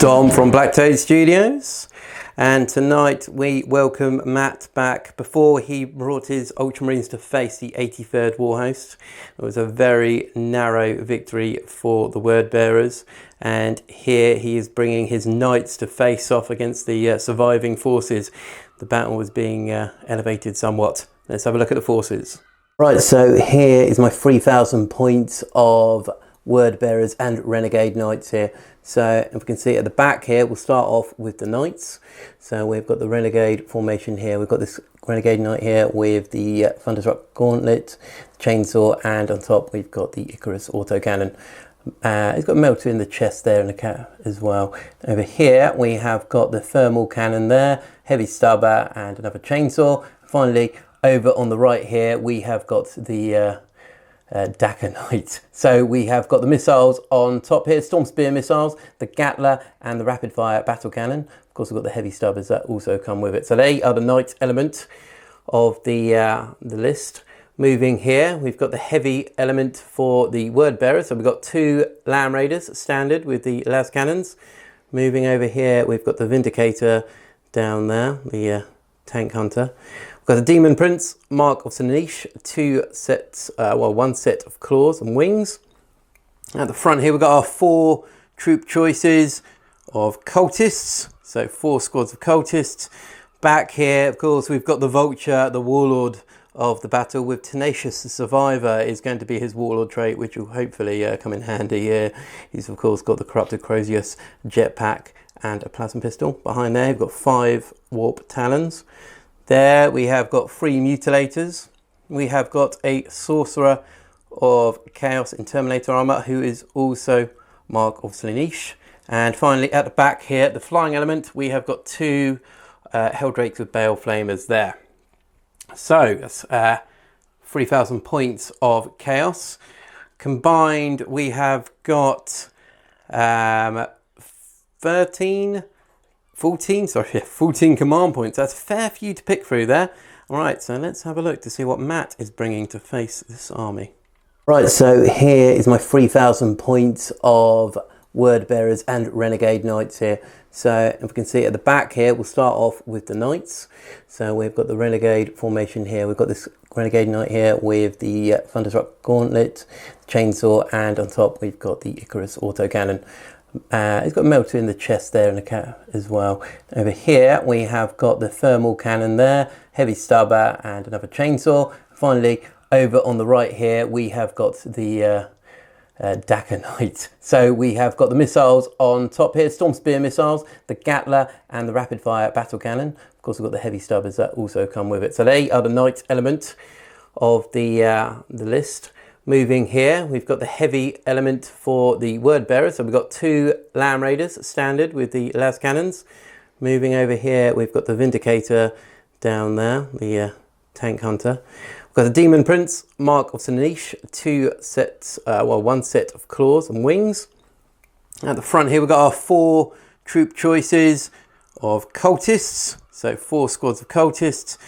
Dom from BlackToad Studios, and tonight we welcome Matt back. Before he brought his Ultramarines to face the 83rd Warhost, it was a very narrow victory for the word bearers, and here he is bringing his Knights to face off against the surviving forces. The battle was being elevated somewhat. Let's have a look at the forces. Right, so here is my 3,000 points of word bearers and renegade knights here. So if we can see at the back here, we'll start off with the knights. So we've got the renegade formation here. We've got this renegade knight here with the thunderstruck gauntlet, chainsaw, and on top we've got the Icarus autocannon. It's got a melter in the chest there and a cat as well. Over here we have got the thermal cannon there, heavy stubber, and another chainsaw. Finally, over on the right here we have got the Daka Knight. So we have got the missiles on top here, Storm Spear missiles, the Gatler, and the rapid fire battle cannon. Of course, we've got the heavy stubbers that also come with it. So they are the Knight element of the list. Moving here, we've got the heavy element for the word bearer. So we've got two Lamb Raiders standard with the las cannons. Moving over here, we've got the Vindicator down there, the tank hunter. We've got the Demon Prince, Mark of Slaanesh, one set of claws and wings. At the front here, we've got our 4 troop choices of cultists, so 4 squads of cultists. Back here, of course, we've got the Vulture, the warlord of the battle, with Tenacious the Survivor is going to be his warlord trait, which will hopefully come in handy here. He's of course got the Corrupted Crozius jetpack and a plasma pistol. Behind there, we've got 5 warp talons. There we have got 3 mutilators. We have got a sorcerer of chaos in Terminator armor, who is also Mark of Slaanesh. And finally at the back here, the flying element, we have got 2 Helldrakes with Bale Flamers there. So that's 3,000 points of chaos. Combined we have got 14 command points. That's a fair few to pick through there. All right, so let's have a look to see what Matt is bringing to face this army. Right, so here is my 3,000 points of word bearers and renegade knights here. So if we can see at the back here, we'll start off with the knights. So we've got the renegade formation here. We've got this renegade knight here with the thunderstruck gauntlet, chainsaw, and on top we've got the Icarus autocannon. It's got a melter in the chest there and a cat as well. Over here we have got the thermal cannon there, heavy stubber, and another chainsaw. Finally, over on the right here we have got the Daka Knight. So we have got the missiles on top here, Storm Spear missiles, the Gatler, and the rapid fire battle cannon. Of course, we've got the heavy stubbers that also come with it. So they are the Knight element of the list. Moving here, we've got the heavy element for the word bearer. So we've got 2 Lamb Raiders standard with the las cannons. Moving over here, we've got the Vindicator down there, the tank hunter. We've got the Demon Prince, Mark of Slaanesh, one set of claws and wings. At the front here, we've got our 4 troop choices of cultists, so 4 squads of cultists.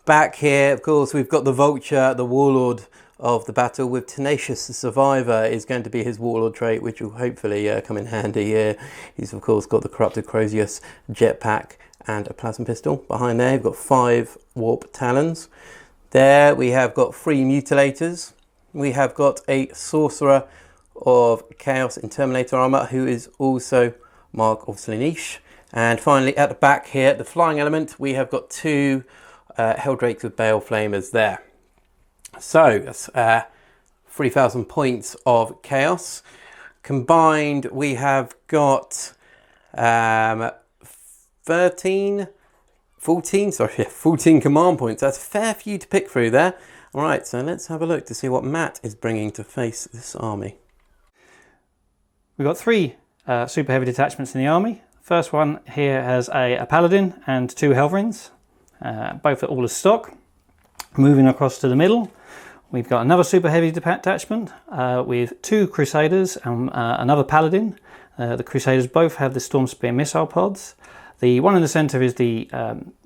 Back here, of course, we've got the Vulture, the warlord of the battle, with Tenacious the Survivor is going to be his warlord trait, which will hopefully come in handy here. He's of course got the Corrupted Crozius jetpack and a plasma pistol. Behind there, we've got 5 warp talons. There we have got 3 mutilators. We have got a sorcerer of chaos in Terminator armor, who is also Mark of Slaanesh. And finally at the back here, the flying element, we have got 2 Helldrakes with Bale Flamers there. So that's 3,000 points of chaos. Combined we have got 14 command points. That's a fair few to pick through there. All right, so let's have a look to see what Matt is bringing to face this army. We've got 3 super heavy detachments in the army. First one here has a paladin and 2 Helverins, both are all as stock. Moving across to the middle, we've got another super heavy detachment with 2 Crusaders and another paladin. The Crusaders both have the Storm Spear missile pods. The one in the centre is the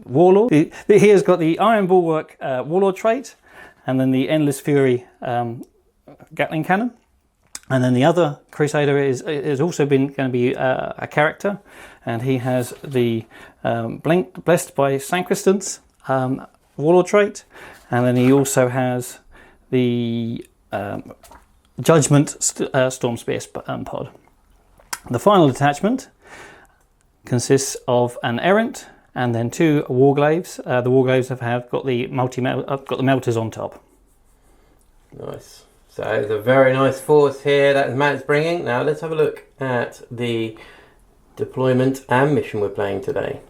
warlord. He has got the Iron Bulwark warlord trait, and then the Endless Fury Gatling cannon. And then the other Crusader is also going to be a character, and he has the Blessed by Sancristans Warlord trait, and then he also has the Judgment Storm Spear pod. The final detachment consists of an Errant and then 2 Warglaves. The Warglaves have got the melters on top. Nice. So it's a very nice force here that Matt's bringing. Now let's have a look at the deployment and mission we're playing today.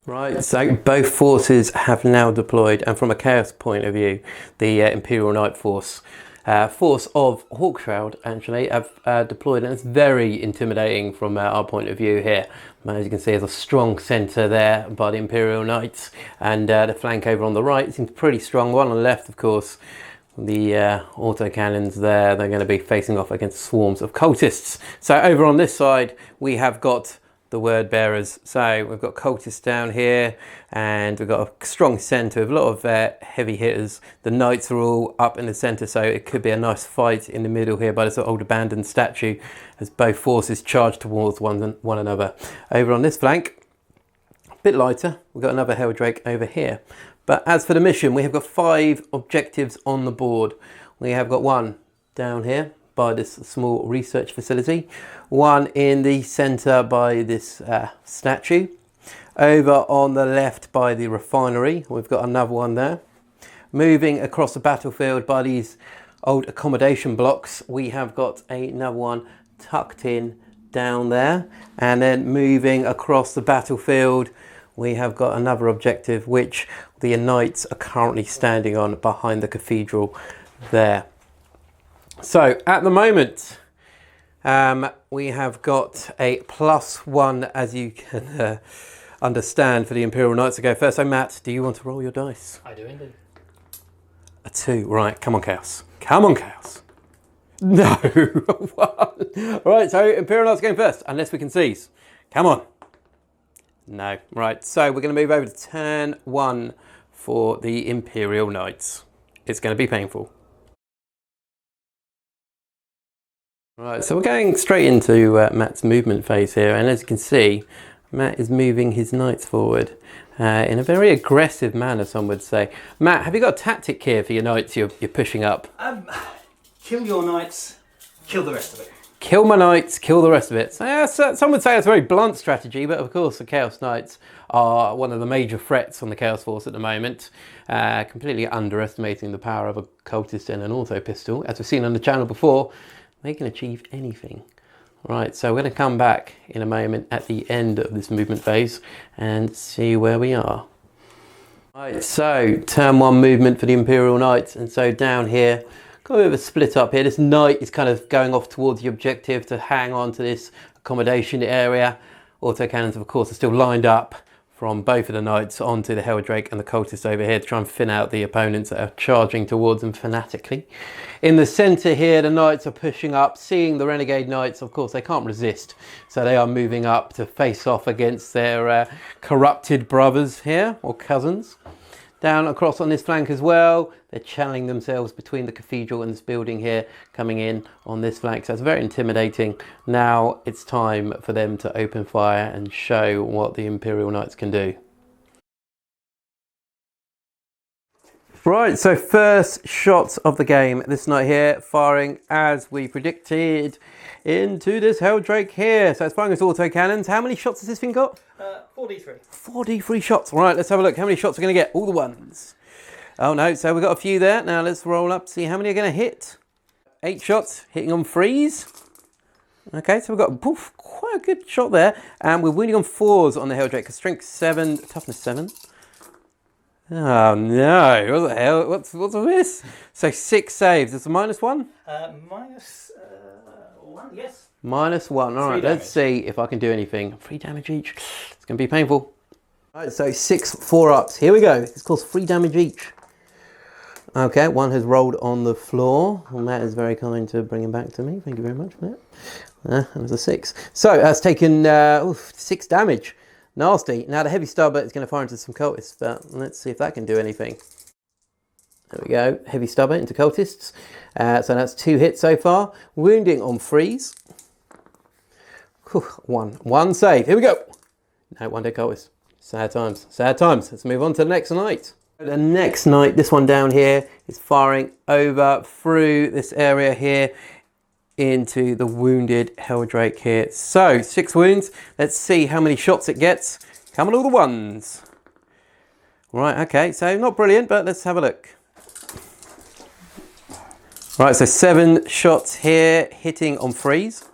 Right, so both forces have now deployed, and from a chaos point of view, the Imperial Knight force of Hawkshroud actually have deployed, and it's very intimidating from our point of view here. As you can see, there's a strong centre there by the Imperial Knights, and the flank over on the right seems pretty strong. One on the left, of course, the autocannons there, they're going to be facing off against swarms of cultists. So over on this side, we have got the word bearers. So we've got cultists down here, and we've got a strong centre with a lot of heavy hitters. The knights are all up in the centre, so it could be a nice fight in the middle here by this old abandoned statue as both forces charge towards one another. Over on this flank, a bit lighter, we've got another Helldrake over here. But as for the mission, we have got 5 objectives on the board. We have got one down here by this small research facility, one in the centre by this statue, over on the left by the refinery, we've got another one there. Moving across the battlefield by these old accommodation blocks, we have got another one tucked in down there, and then moving across the battlefield we have got another objective which the Knights are currently standing on behind the cathedral there. So at the moment we have got a +1, as you can understand, for the Imperial Knights to go first. So Matt, do you want to roll your dice? I do indeed. A 2, right, come on Chaos. Come on Chaos. No, 1. Right, so Imperial Knights going first, unless we can seize. Come on. No, right, so we're going to move over to turn 1 for the Imperial Knights. It's going to be painful. Right, so we're going straight into Matt's movement phase here, and as you can see, Matt is moving his knights forward in a very aggressive manner, some would say. Matt, have you got a tactic here for your knights you're pushing up? Kill your knights, kill the rest of it. Kill my knights, kill the rest of it. So, yeah, some would say it's a very blunt strategy, but of course the Chaos Knights are one of the major threats on the Chaos Force at the moment, completely underestimating the power of a cultist and an auto pistol. As we've seen on the channel before, they can achieve anything. Right, so we're going to come back in a moment at the end of this movement phase and see where we are. Right, so turn 1 movement for the Imperial Knights, and so down here, got a bit of a split up here. This knight is kind of going off towards the objective to hang on to this accommodation area. Autocannons, of course, are still lined up from both of the knights onto the Helldrake and the cultists over here to try and thin out the opponents that are charging towards them fanatically. In the centre here, the knights are pushing up, seeing the renegade knights. Of course, they can't resist, so they are moving up to face off against their corrupted brothers here, or cousins. Down across on this flank as well, they're channeling themselves between the cathedral and this building here, coming in on this flank, so it's very intimidating. Now it's time for them to open fire and show what the Imperial Knights can do. Right, so first shots of the game. This knight here firing as we predicted into this Helldrake here. So it's firing its autocannons. How many shots has this thing got? 43. 43 shots. Right, let's have a look. How many shots are we going to get? All the ones. Oh no, so we've got a few there. Now let's roll up to see how many are going to hit. 8 shots, hitting on 3s. Okay, so we've got quite a good shot there. And we're winning on 4s on the Helldrake. Strength 7, toughness 7. Oh no, what the hell? What's this? So 6 saves. It's a -1? -1, yes. -1. All right, let's see if I can do anything. 3 damage each. It's going to be painful. All right, so 6 4-ups. Here we go. This calls 3 damage each. Okay, 1 has rolled on the floor. Well, Matt is very kind to bring him back to me. Thank you very much, Matt. That was a 6. So that's taken 6 damage. Nasty. Now the heavy stubber is going to fire into some cultists, but let's see if that can do anything. There we go. Heavy stubber into cultists. So that's 2 hits so far. Wounding on freeze. Whew, one save. Here we go. No, 1 dead cultist. Sad times. Sad times. Let's move on to the next knight. The next knight, this one down here, is firing over through this area here into the wounded Helldrake here. So 6 wounds. Let's see how many shots it gets. Come on, all the ones. Right, okay, so not brilliant, but let's have a look. Right, so 7 shots here, hitting on freeze.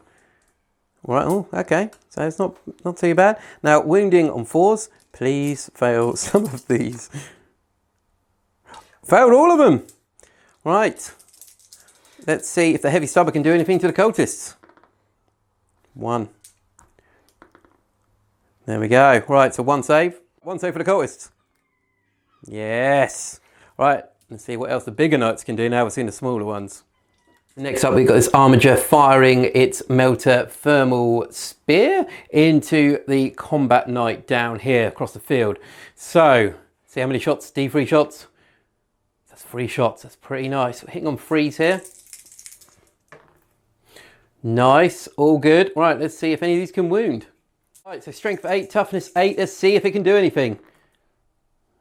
Right, oh, okay, so it's not too bad. Now, wounding on 4s, please fail some of these. Failed all of them. Right, let's see if the heavy stubber can do anything to the cultists. 1. There we go. Right, so 1 save. 1 save for the cultists. Yes. Right, let's see what else the bigger knights can do now we've seen the smaller ones. Next up, we've got this armiger firing its melter thermal spear into the combat knight down here across the field. So, see how many shots? D3 shots. That's 3 shots. That's pretty nice. We're hitting on freeze here. Nice. All good. Right, let's see if any of these can wound. Right, so strength 8, toughness 8. Let's see if it can do anything.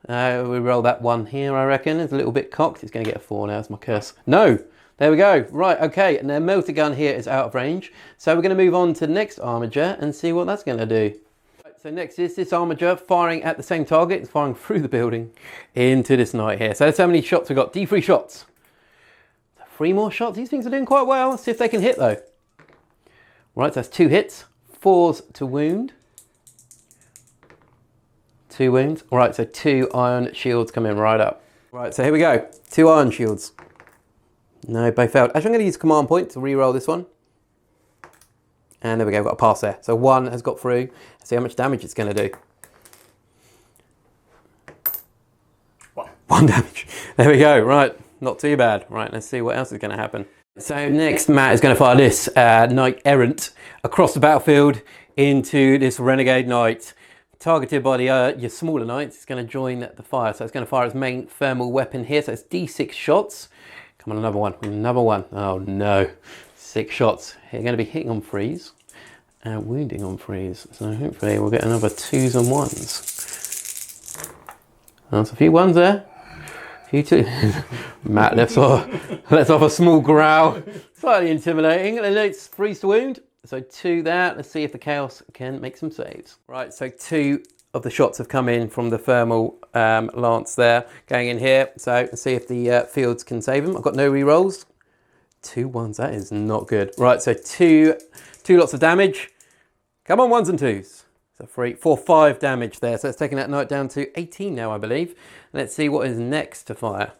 We roll that 1 here, I reckon. It's a little bit cocked. It's going to get a 4 now. It's my curse. No. There we go. Right, okay. And the melter gun here is out of range. So we're going to move on to the next armiger and see what that's going to do. Right, so next is this armiger firing at the same target. It's firing through the building into this knight here. So that's how many shots we've got. D3 shots. 3 more shots. These things are doing quite well. Let's see if they can hit though. Right, so that's 2 hits. 4s to wound. 2 wounds. All right, so 2 iron shields coming right up. Right, so here we go. 2 iron shields. No, both failed. Actually, I'm going to use command point to re-roll this one. And there we go, got a pass there. So 1 has got through. Let's see how much damage it's going to do. 1 damage. There we go. Right, not too bad. Right, let's see what else is going to happen. So next, Matt is going to fire this Knight Errant across the battlefield into this Renegade Knight. Targeted by the your smaller knights, it's going to join the fire. So it's going to fire its main thermal weapon here. So it's D6 shots. Come on, another one. Another one. Oh no. 6 shots. You're going to be hitting on freeze and wounding on freeze. So hopefully we'll get another 2s and 1s. That's a few 1s there. A few 2s. Matt lets off a small growl. Slightly intimidating. And it's freeze to wound. So 2 there. Let's see if the Chaos can make some saves. Right, so 2 of the shots have come in from the thermal lance there, going in here. So let's see if the fields can save them. I've got no re-rolls. 2 1s, that is not good. Right, so 2 lots of damage. Come on, 1s and 2s. So 3, 4, 5 damage there. So it's taking that knight down to 18 now, I believe. Let's see what is next to fire.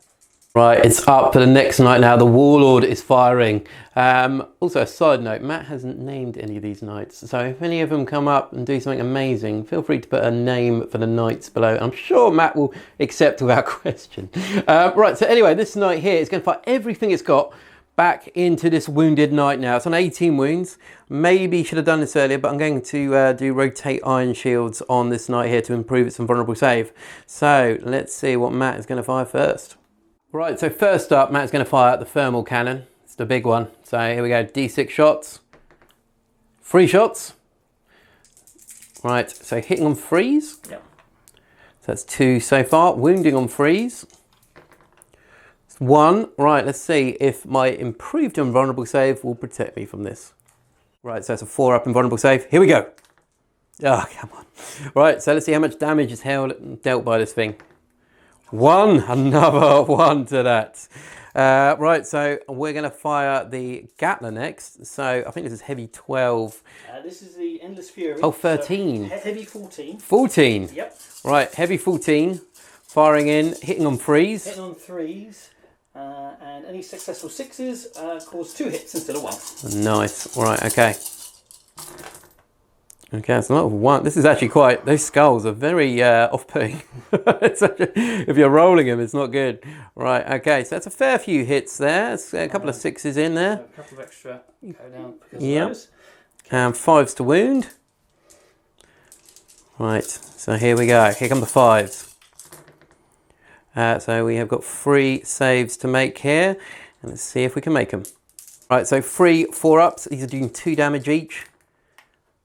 Right, it's up for the next knight now. The Warlord is firing. Also, a side note, Matt hasn't named any of these knights. So if any of them come up and do something amazing, feel free to put a name for the knights below. I'm sure Matt will accept without question. Right, so anyway, this knight here is going to fire everything it's got back into this wounded knight now. It's on 18 wounds. Maybe should have done this earlier, but I'm going to do rotate iron shields on this knight here to improve its invulnerable save. So let's see what Matt is going to fire first. Right, so first up, Matt's going to fire the thermal cannon. It's the big one. So here we go, D6 shots. 3 shots. Right, so hitting on freeze. Yep. So that's 2 so far. Wounding on freeze. It's 1. Right, let's see if my improved invulnerable save will protect me from this. Right, so it's a 4 up invulnerable save. Here we go. Oh, come on. Right, so let's see how much damage is dealt by this thing. 1, another 1 to that. Right, so we're going to fire the Gatler next. So I think this is heavy 12. This is the Endless Fury. Oh, 13. So heavy 14. 14. Yep. Right, heavy 14. Firing in, hitting on freeze. Hitting on 3s. And any successful 6s cause 2 hits instead of 1. Nice. Right, okay. Okay, it's a lot of 1. This is actually quite, those skulls are very off-putting. If you're rolling them, it's not good. Right, okay, so that's a fair few hits there. It's a couple of 6s in there. A couple of extra go down because of those. And 5s to wound. Right, so here we go. Here come the 5s. So we have got 3 saves to make here, and let's see if we can make them. Right, so 3 4-ups. These are doing 2 damage each.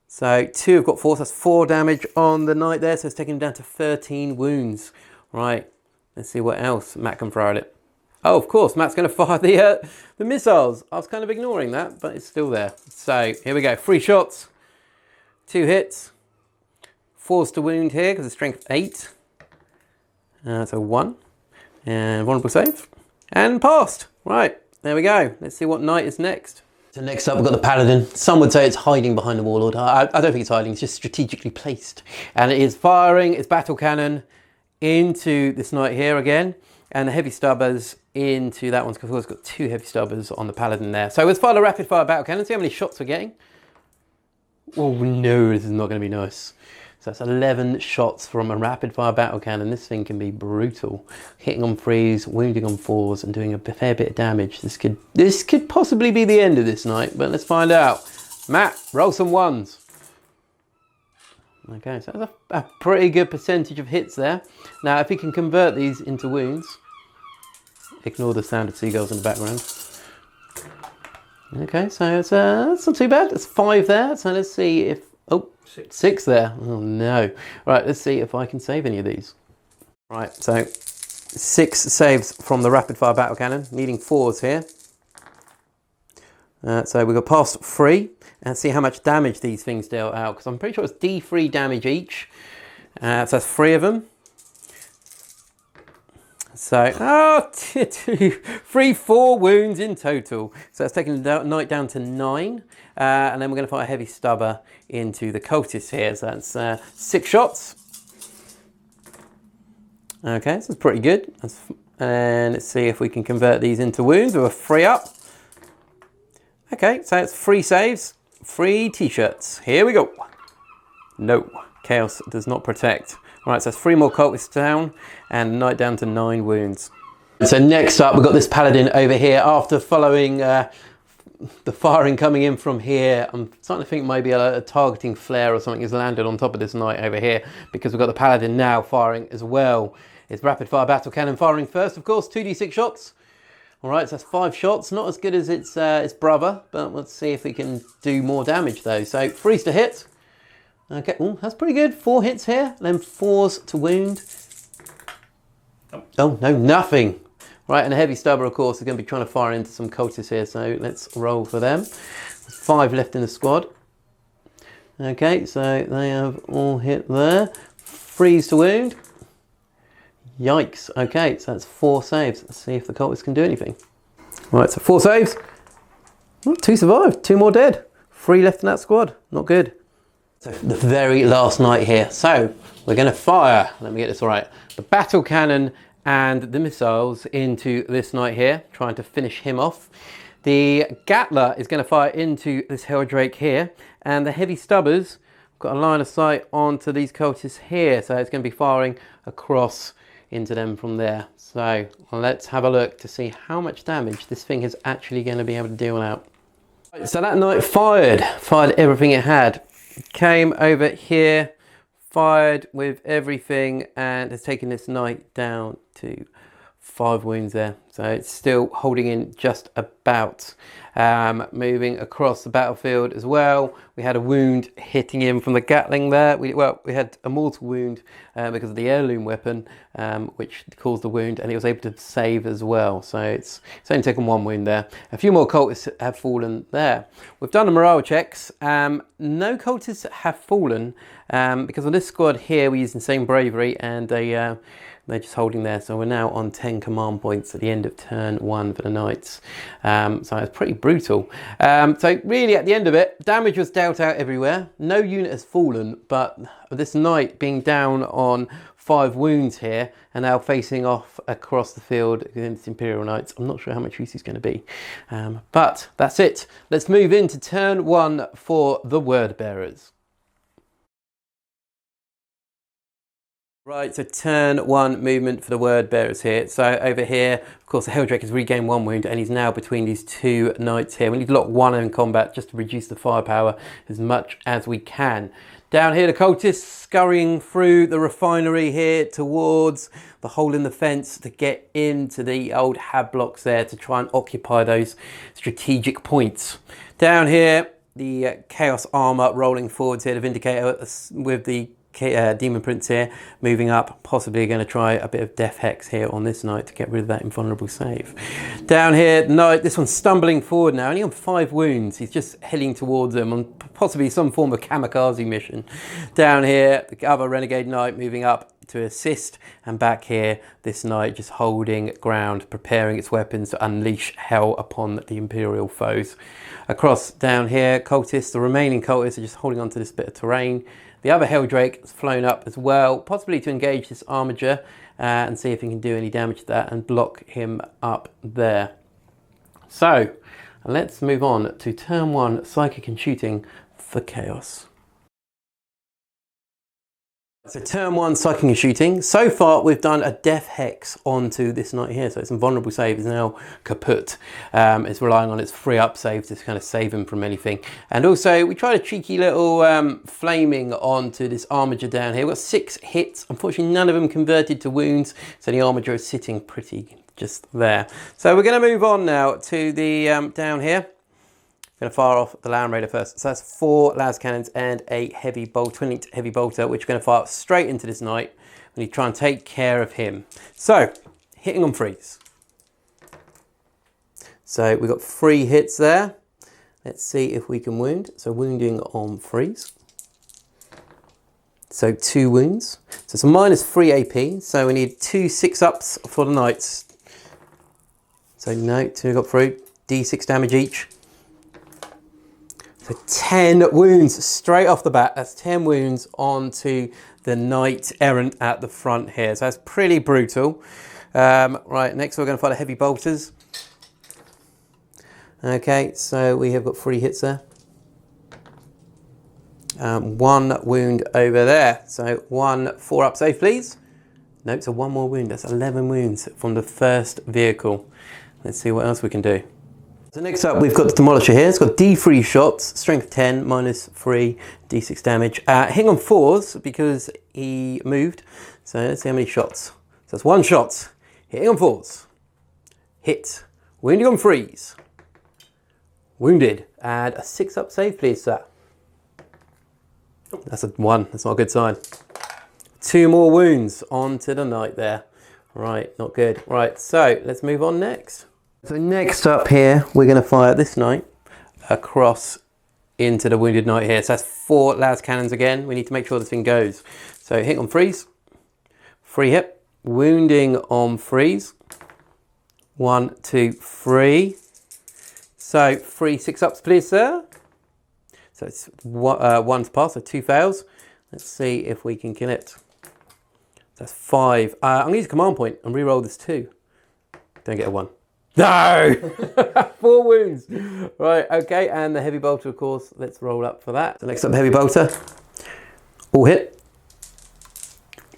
So 2 have got 4, so that's 4 damage on the knight there, so it's taking him down to 13 wounds. Right, let's see what else Matt can throw at it. Oh, of course, Matt's going to fire the missiles. I was kind of ignoring that, but it's still there. So here we go, 3 shots, 2 hits, 4s to wound here because it's strength 8. So 1, and vulnerable save, and passed. Right, there we go. Let's see what knight is next. So next up we've got the Paladin. Some would say it's hiding behind the Warlord. I don't think it's hiding, it's just strategically placed. And it is firing its battle cannon into this knight here again, and the heavy stubbers into that one, because it's got 2 heavy stubbers on the Paladin there. So let's fire the rapid fire battle cannon, see how many shots we're getting. Oh no, this is not going to be nice. So that's 11 shots from a rapid fire battle cannon. This thing can be brutal. Hitting on 3s, wounding on 4s, and doing a fair bit of damage. This could possibly be the end of this night, but let's find out. Matt, roll some 1s. Okay, so that's a pretty good percentage of hits there. Now, if we can convert these into wounds, ignore the sound of seagulls in the background. Okay, so it's that's not too bad. It's 5 there. So let's see if, oh, 6 there. Oh no. Right, let's see if I can save any of these. Right, so 6 saves from the rapid fire battle cannon, needing 4s here. So we've got past 3, and see how much damage these things dealt out, because I'm pretty sure it's D3 damage each. So that's 3 of them. So, 3, 4 wounds in total. So that's taking the knight down to 9. And then we're going to fire a heavy stubber into the cultists here. So that's 6 shots. Okay, so that's pretty good. And let's see if we can convert these into wounds with a 3-up. Okay, so it's 3 saves, 3 t-shirts. Here we go. No, Chaos does not protect. All right, so that's 3 more cultists down and knight down to 9 wounds. So next up, we've got this Paladin over here. After following the firing coming in from here, I'm starting to think maybe a targeting flare or something has landed on top of this knight over here, because we've got the Paladin now firing as well. It's rapid fire battle cannon firing first, of course, 2d6 shots. All right, so that's 5 shots, not as good as its brother, but let's see if we can do more damage though. So 3s to hit. Okay, ooh, that's pretty good. 4 hits here, then 4s to wound. Oh no, nothing. Right, and a heavy stubber, of course, is going to be trying to fire into some cultists here, so let's roll for them. 5 left in the squad. Okay, so they have all hit there. 3s to wound. Yikes. Okay, so that's 4 saves. Let's see if the cultists can do anything. Right, so 4 saves. Oh, 2 survived, 2 more dead. 3 left in that squad. Not good. So the very last knight here. So we're going to fire, let me get this right, the battle cannon and the missiles into this knight here, trying to finish him off. The Gatler is going to fire into this Helldrake here, and the heavy stubbers got a line of sight onto these cultists here, so it's going to be firing across into them from there. So let's have a look to see how much damage this thing is actually going to be able to deal out. So that knight fired everything it had, came over here, fired with everything, and has taken this knight down to 5 wounds there. So it's still holding in just about. Moving across the battlefield as well, we had a wound hitting him from the Gatling there. We had a mortal wound because of the heirloom weapon, which caused the wound, and he was able to save as well. So it's only taken 1 wound there. A few more cultists have fallen there. We've done the morale checks. No cultists have fallen because on this squad here we used the same bravery, and they're just holding there. So we're now on 10 command points at the end of turn 1 for the knights. So it's pretty brutal. So really at the end of it, damage was dealt out everywhere. No unit has fallen, but this knight being down on 5 wounds here and now facing off across the field against Imperial Knights, I'm not sure how much use he's going to be. But that's it. Let's move into turn 1 for the Word Bearers. Right, so turn 1 movement for the word bearers here. So over here, of course, the Helldrake has regained 1 wound and he's now between these 2 knights here. We need to lock 1 in combat just to reduce the firepower as much as we can. Down here, the cultists scurrying through the refinery here towards the hole in the fence to get into the old hab blocks there to try and occupy those strategic points. Down here, the Chaos armor rolling forwards here, the Vindicator with the Demon Prince here, moving up, possibly going to try a bit of Death Hex here on this knight to get rid of that invulnerable save. Down here, knight, this one's stumbling forward now, only on 5 wounds. He's just heading towards them on possibly some form of kamikaze mission. Down here, the other Renegade Knight moving up to assist, and back here, this knight just holding ground, preparing its weapons to unleash hell upon the Imperial foes. Across down here, cultists, the remaining cultists are just holding on to this bit of terrain. The other Helldrake has flown up as well, possibly to engage this Armiger and see if he can do any damage to that and block him up there. So let's move on to turn 1, Psychic and Shooting for Chaos. So turn 1, Psychic and Shooting. So far we've done a Death Hex onto this knight here, so its invulnerable save is now kaput. It's relying on its free up save to kind of save him from anything. And also we tried a cheeky little flaming onto this Armiger down here. We've got 6 hits, unfortunately none of them converted to wounds, so the Armiger is sitting pretty just there. So we're going to move on now to the down here. Going to fire off the Land Raider first. So that's 4 las cannons and a heavy bolt, twin-linked heavy bolter, which are going to fire straight into this knight. We need to try and take care of him. So, hitting on freeze. So we've got 3 hits there. Let's see if we can wound. So wounding on freeze. So 2 wounds. So it's a -3 AP. So we need 2 6-ups for the knights. So no, 2 got through. D6 damage each. So 10 wounds straight off the bat. That's 10 wounds onto the knight errant at the front here. So that's pretty brutal. Right, next we're going to fire the heavy bolters. Okay, so we have got 3 hits there. 1 wound over there. So 1 4-up save, please. Nope, so 1 more wound. That's 11 wounds from the first vehicle. Let's see what else we can do. So next up, we've got the Demolisher here. It's got D3 shots, strength 10, -3, D6 damage. Hitting on 4s because he moved. So let's see how many shots. So that's 1 shot. Hitting on 4s. Hit. Wounding on 3s. Wounded. And a 6-up save, please, sir. That's a 1. That's not a good sign. 2 more wounds onto the knight there. Right, not good. Right, so let's move on next. So next up here, we're going to fire this knight across into the wounded knight here. So that's 4 las cannons again. We need to make sure this thing goes. So hit on freeze, 3 hit, wounding on freeze, 1, 2, 3. So 3 6-ups, please, sir. So it's 1 to pass, so 2 fails. Let's see if we can kill it. That's 5. I'm going to use a command point and re-roll this 2. Don't get a 1. No! 4 wounds. Right, okay, and the heavy bolter, of course. Let's roll up for that. So next up, heavy bolter. All hit.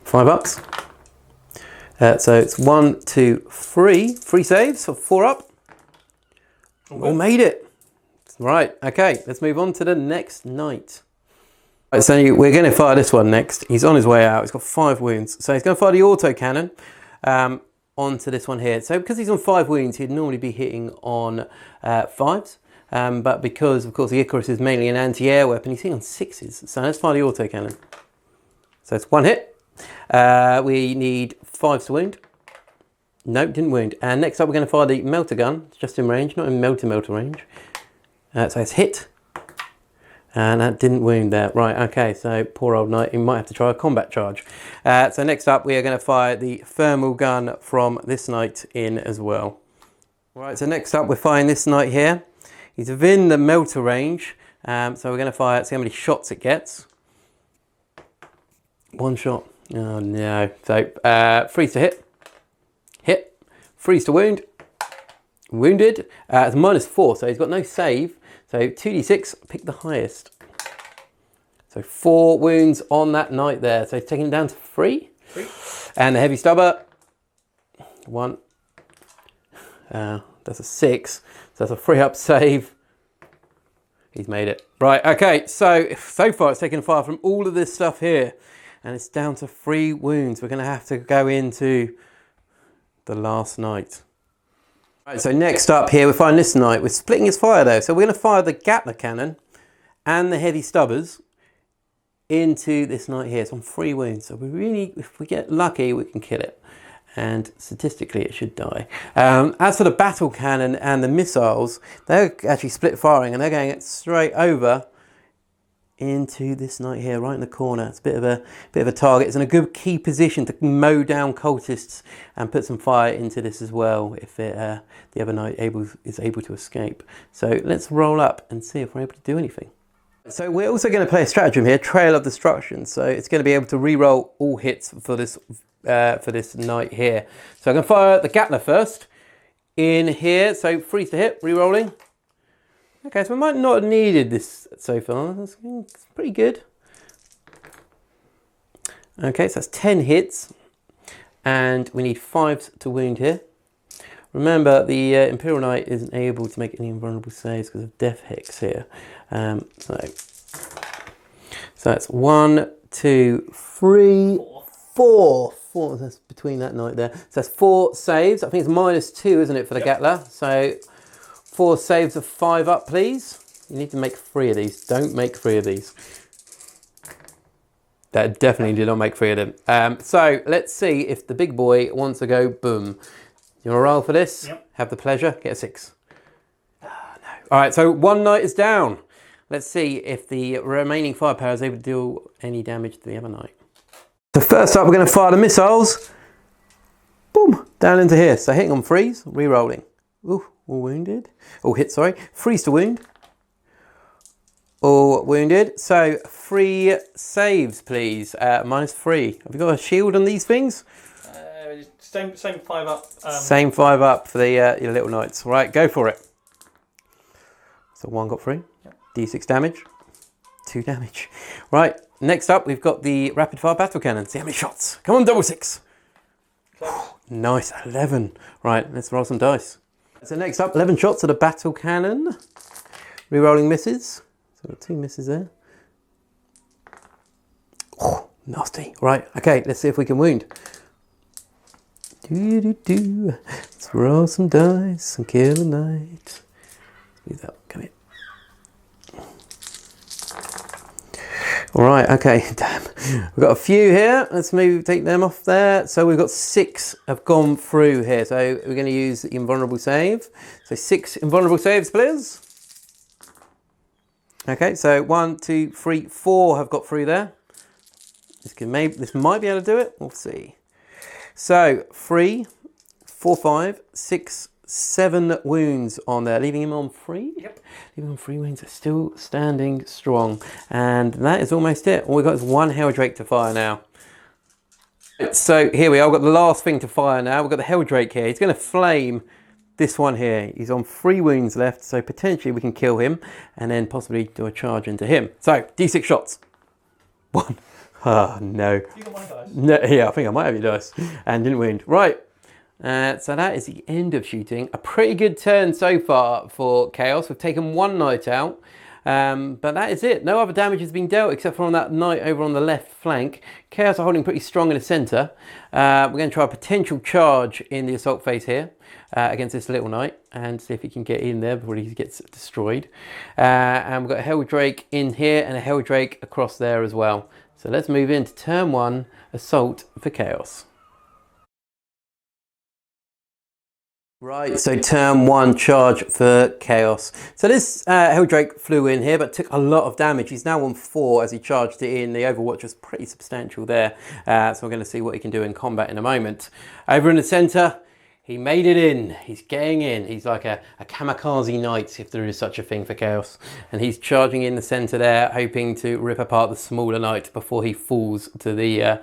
5 ups. So it's 1, 2, 3. 3 saves, so 4 up. All made it. Right, okay, let's move on to the next knight. Right, so we're going to fire this one next. He's on his way out. He's got 5 wounds. So he's going to fire the autocannon. Onto this one here. So because he's on 5 wounds, he'd normally be hitting on 5s. But because, of course, the Icarus is mainly an anti-air weapon, he's hitting on 6s. So let's fire the autocannon. So it's 1 hit. We need 5s to wound. Nope, didn't wound. And next up, we're going to fire the melter gun. It's just in range, not in melter range. So it's hit. And that didn't wound there. Right, okay, so poor old knight, he might have to try a combat charge. So next up, we are going to fire the thermal gun from this knight in as well. Right, so next up, we're firing this knight here. He's within the melter range, so we're going to fire, see how many shots it gets. 1 shot. Oh no. So freeze to hit. Hit. Freeze to wound. Wounded. It's -4, so he's got no save. So 2d6, pick the highest. So 4 wounds on that knight there. So he's taking him down to 3. 3. And the heavy stubber. 1. That's a 6. So that's a 3-up save. He's made it. Right, okay, so far it's taken fire from all of this stuff here. And it's down to 3 wounds. We're going to have to go into the last knight. Right, so next up here, we're firing this knight. We're splitting his fire though. So we're going to fire the Gatler cannon and the heavy stubbers into this knight here. It's on 3 wounds. So we really, if we get lucky, we can kill it. And statistically it should die. As for the battle cannon and the missiles, they're actually split firing and they're going straight over into this knight here, right in the corner. It's a bit of a target. It's in a good key position to mow down cultists and put some fire into this as well if the other knight is able to escape. So let's roll up and see if we're able to do anything. So we're also going to play a stratagem here, Trail of Destruction. So it's going to be able to re-roll all hits for this knight here. So I'm going to fire the Gatler first in here. So freeze to hit, re-rolling. Okay, so we might not have needed this so far. That's pretty good. Okay, so that's 10 hits. And we need 5s to wound here. Remember, the Imperial Knight isn't able to make any invulnerable saves because of Death Hex here. So that's 1, 2, 3, 4. 4, that's between that knight there. So that's 4 saves. I think it's -2, isn't it, for the Gatler? So 4 saves of 5 up, please. You need to make 3 of these. Don't make 3 of these. That definitely did not make 3 of them. So let's see if the big boy wants to go boom. You want to roll for this? Yep. Have the pleasure. Get a 6. No. All right, so 1 knight is down. Let's see if the remaining firepower is able to deal any damage to the other knight. So first up, we're going to fire the missiles. Boom, down into here. So hitting on freeze, re-rolling. Ooh, all wounded. All hit, sorry. Freeze to wound. All wounded. So 3 saves, please. -3. Have you got a shield on these things? Same 5 up. Same 5 up for the your little knights. Right, go for it. So 1 got 3. Yep. D6 damage. 2 damage. Right, next up we've got the rapid fire battle cannon. See how many shots. Come on, double 6. Nice, 11. Right, let's roll some dice. So next up, 11 shots of the battle cannon. Rerolling misses. So we've got 2 misses there. Oh, nasty. Right, okay, let's see if we can wound. Let's roll some dice and kill a knight. Leave that, come here. All right, okay, damn. We've got a few here. Let's take them off there. So we've got 6 have gone through here. So we're going to use the invulnerable save. So 6 invulnerable saves, please. Okay, so 1, 2, 3, 4 have got through there. This might be able to do it. We'll see. So 3, 4, 5, 6, 7 wounds on there, leaving him on 3. Yep. Leaving him on 3 wounds. Are still standing strong, and that is almost it. All we've got is 1 Helldrake to fire now. So here we are. We've got the last thing to fire now. We've got the Helldrake here. He's going to flame this one here. He's on 3 wounds left, so potentially we can kill him and then possibly do a charge into him. So D6 shots. 1. Oh, no. You got my dice? No, yeah, I think I might have your dice. And didn't wound. Right. So that is the end of shooting. A pretty good turn so far for Chaos. We've taken 1 knight out. But that is it. No other damage has been dealt except for on that knight over on the left flank. Chaos are holding pretty strong in the centre. We're going to try a potential charge in the assault phase here against this little knight and see if he can get in there before he gets destroyed. And we've got a Helldrake in here and a Helldrake across there as well. So let's move into turn 1, assault for Chaos. Right, so turn 1 charge for Chaos. So this Helldrake flew in here but took a lot of damage. He's now on 4 as he charged it in. The Overwatch was pretty substantial there. So we're going to see what he can do in combat in a moment. Over in the centre, he made it in. He's getting in. He's like a kamikaze knight, if there is such a thing for Chaos. And he's charging in the centre there, hoping to rip apart the smaller knight before he falls to the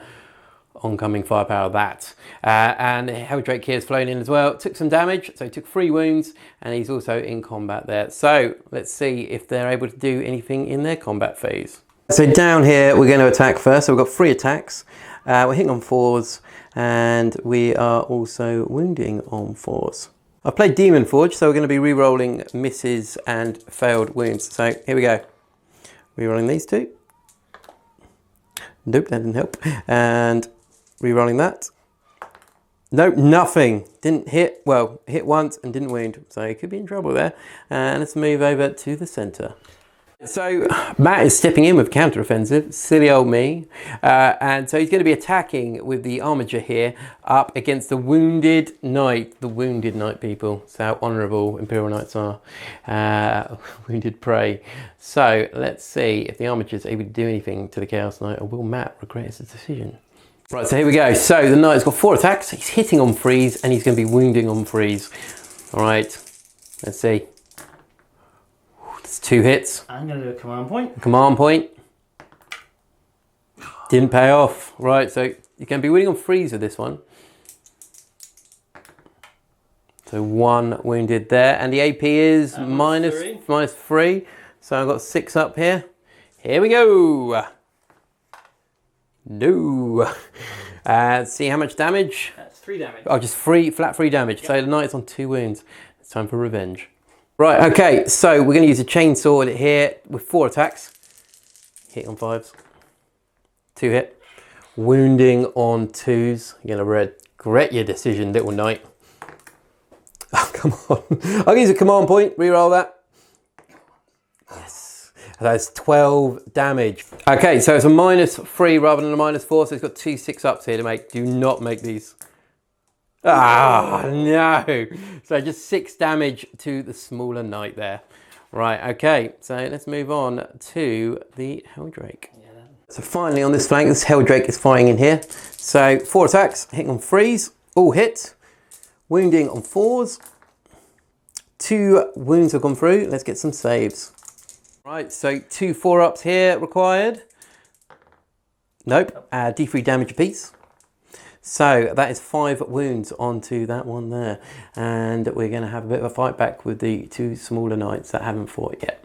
oncoming firepower of that. And Helldrake here has flown in as well. Took some damage, so he took 3 wounds, and he's also in combat there. So let's see if they're able to do anything in their combat phase. So down here, we're going to attack first. So we've got 3 attacks. We're hitting on 4s, and we are also wounding on 4s. I've played Demon Forge, so we're going to be re-rolling misses and failed wounds. So here we go. Re-rolling these two. Nope, that didn't help. And re-rolling that. Nope, nothing. Didn't hit, well, hit once and didn't wound. So he could be in trouble there. And let's move over to the center. So Matt is stepping in with counter-offensive, silly old me. And so he's going to be attacking with the armature here up against the Wounded Knight. The Wounded Knight, people. So how honourable Imperial Knights are. Wounded prey. So let's see if the armature is able to do anything to the Chaos Knight, or will Matt regret his decision? Right, so here we go. So the Knight's got 4 attacks. He's hitting on 3s and he's going to be wounding on 3s. All right, let's see. That's 2 hits. I'm going to do a command point. Command point. Didn't pay off. Right, so you can be winning on 3s with this one. So 1 wounded there. And the AP is minus 3. So I've got 6 up here. Here we go. No. See how much damage? That's 3 damage. Oh, just flat 3 damage. Yep. So the Knight's on 2 wounds. It's time for revenge. Right, okay, so we're going to use a chainsaw here with 4 attacks. Hit on 5s. 2 hit. Wounding on 2s. You're going to regret your decision, little knight. Oh, come on. I'm going to use a command point. Reroll that. Yes. That's 12 damage. Okay, so it's a -3 rather than a -4, so it's got 2 6-ups here to make. Do not make these. Ah, no. So just 6 damage to the smaller knight there. Right, okay. So let's move on to the Helldrake. So finally on this flank, this Helldrake is firing in here. So 4 attacks, hitting on 3s, all hit. Wounding on 4s. 2 wounds have gone through. Let's get some saves. Right, so 2 4-ups here required. Nope, D3 damage apiece. So that is 5 wounds onto that one there. And we're going to have a bit of a fight back with the 2 smaller knights that haven't fought yet.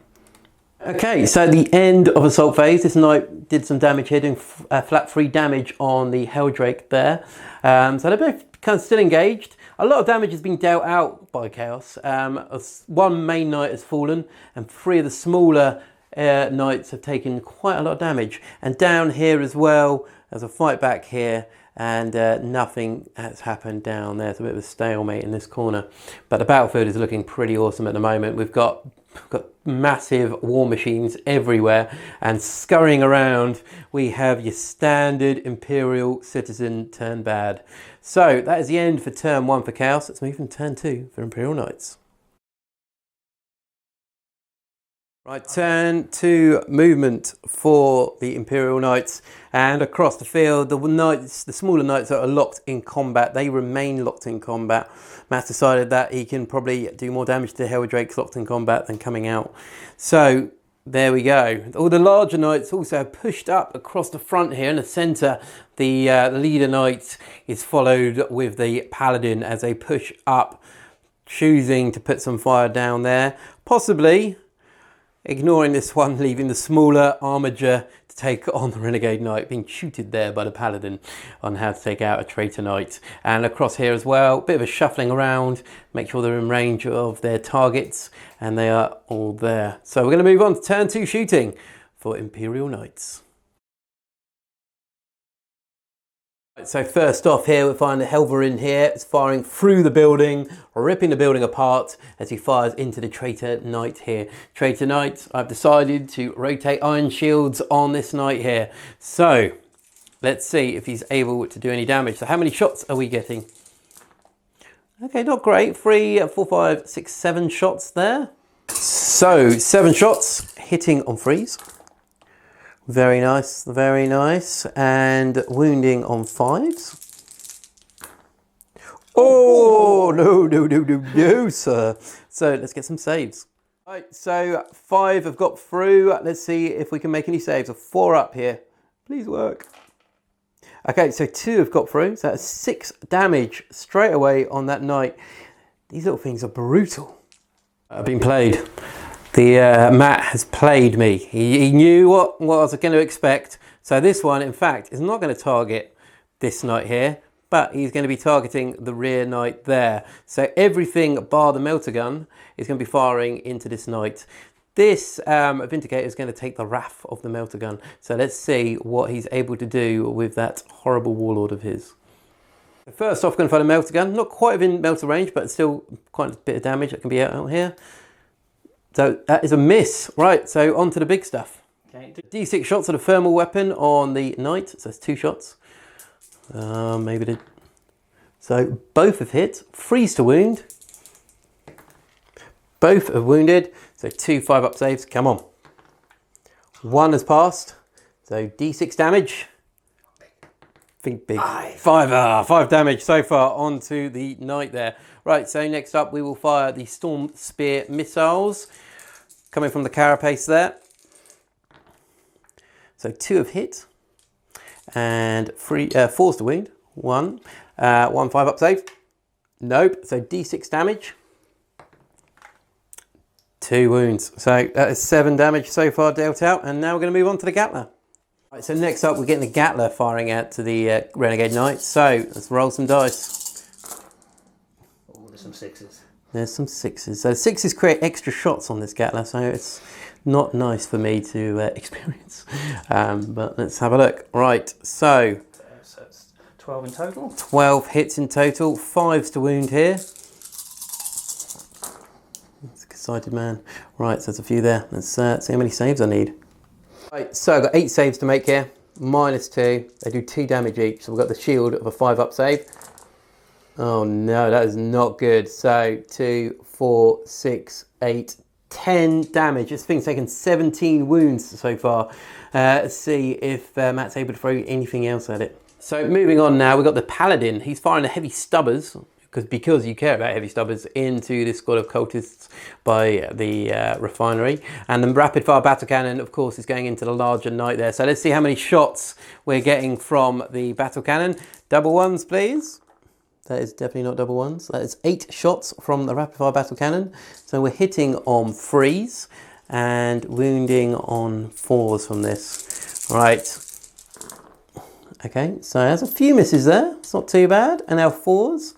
Okay, so the end of assault phase. This knight did some damage here, doing flat 3 damage on the Helldrake there. So they're both kind of still engaged. A lot of damage has been dealt out by Chaos. 1 main knight has fallen, and 3 of the smaller knights have taken quite a lot of damage. And down here as well, there's a fight back here. And nothing has happened down there. It's a bit of a stalemate in this corner. But the battlefield is looking pretty awesome at the moment. We've got massive war machines everywhere. And scurrying around, we have your standard Imperial citizen turn bad. So that is the end for turn 1 for Chaos. Let's move on to turn 2 for Imperial Knights. Right, turn 2 movement for the Imperial Knights, and across the field, the smaller knights that are locked in combat, they remain locked in combat. Matt decided that he can probably do more damage to Helldrakes locked in combat than coming out. So there we go. All the larger knights also pushed up across the front here in the centre. The leader knight is followed with the paladin as they push up, choosing to put some fire down there, possibly ignoring this one, leaving the smaller armature to take on the Renegade Knight, being tutored there by the Paladin on how to take out a Traitor Knight. And across here as well, bit of a shuffling around, make sure they're in range of their targets, and they are all there. So we're going to move on to turn 2 shooting for Imperial Knights. So first off here, we find the Helverin here. It's firing through the building, ripping the building apart as he fires into the Traitor Knight here. Traitor Knight, I've decided to rotate Iron Shields on this knight here. So let's see if he's able to do any damage. So how many shots are we getting? Okay, not great. 3, 4, 5, 6, 7 shots there. So 7 shots hitting on 3s. Very nice, very nice. And wounding on 5s. Oh, no, sir. So let's get some saves. Right, so 5 have got through. Let's see if we can make any saves. 4 up here. Please work. Okay, so 2 have got through. So that's 6 damage straight away on that knight. These little things are brutal. I've been played. Matt has played me. He knew what I was going to expect. So this one, in fact, is not going to target this knight here, but he's going to be targeting the rear knight there. So everything bar the melter gun is going to be firing into this knight. This Vindicator is going to take the wrath of the melter gun. So let's see what he's able to do with that horrible warlord of his. First off, going to find a melter gun. Not quite within melter range, but still quite a bit of damage that can be out here. So that is a miss. Right, so on to the big stuff. Okay. D6 shots of the thermal weapon on the knight. So that's 2 shots. So both have hit. Freeze to wound. Both have wounded. So 2 5-up saves. Come on. 1 has passed. So D6 damage. Think big. 5 damage so far onto the knight there. Right, so next up we will fire the Storm Spear missiles coming from the carapace there. So 2 have hit and 4's to wound. 1 5-up save. Nope. So D6 damage. 2 wounds. So that is 7 damage so far dealt out, and now we're going to move on to the Gatler. Right, so next up we're getting the Gatler firing out to the Renegade Knight. So let's roll some dice. Oh, there's some 6s. There's some 6s. So 6s create extra shots on this Gatler, so it's not nice for me to experience. But let's have a look. Right, so it's 12 in total. 12 hits in total. 5's to wound here. Excited man. Right, so there's a few there. Let's see how many saves I need. Right, so I've got 8 saves to make here. -2. They do 2 damage each. So we've got the shield of a 5-up save. Oh no, that is not good. So 2, 4, 6, 8, 10 damage. This thing's taken 17 wounds so far. Let's see if Matt's able to throw anything else at it. So moving on now, we've got the Paladin. He's firing the heavy stubbers, because you care about heavy stubbers, into this squad of cultists by the refinery. And the rapid fire battle cannon, of course, is going into the larger knight there. So let's see how many shots we're getting from the battle cannon. Double ones, please. That is definitely not double ones. That is 8 shots from the rapid fire battle cannon. So we're hitting on 3s and wounding on 4s from this. Right. Okay, so there's a few misses there. It's not too bad. And now 4s.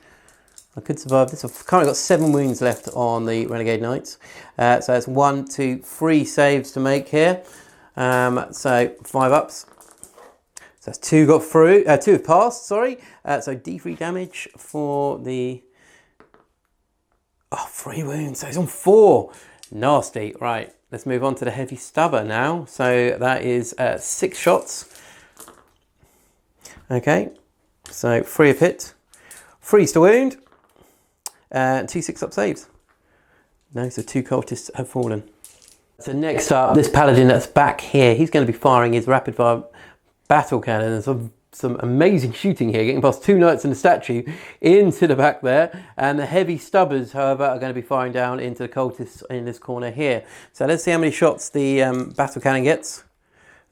I could survive this. I've currently got 7 wounds left on the Renegade Knights. So that's 1, 2, 3 saves to make here. So 5 ups. So that's 2 got through. 2 have passed, sorry. So D3 damage for the... Oh, 3 wounds. So it's on 4. Nasty. Right, let's move on to the heavy stubber now. So that is 6 shots. Okay, so 3 have hit. 3's to wound. 2 6-up saves. No, so 2 cultists have fallen. So next up, this Paladin that's back here, he's going to be firing his rapid fire battle cannon. There's some amazing shooting here, getting past 2 knights and the statue into the back there. And the heavy stubbers, however, are going to be firing down into the cultists in this corner here. So let's see how many shots the battle cannon gets.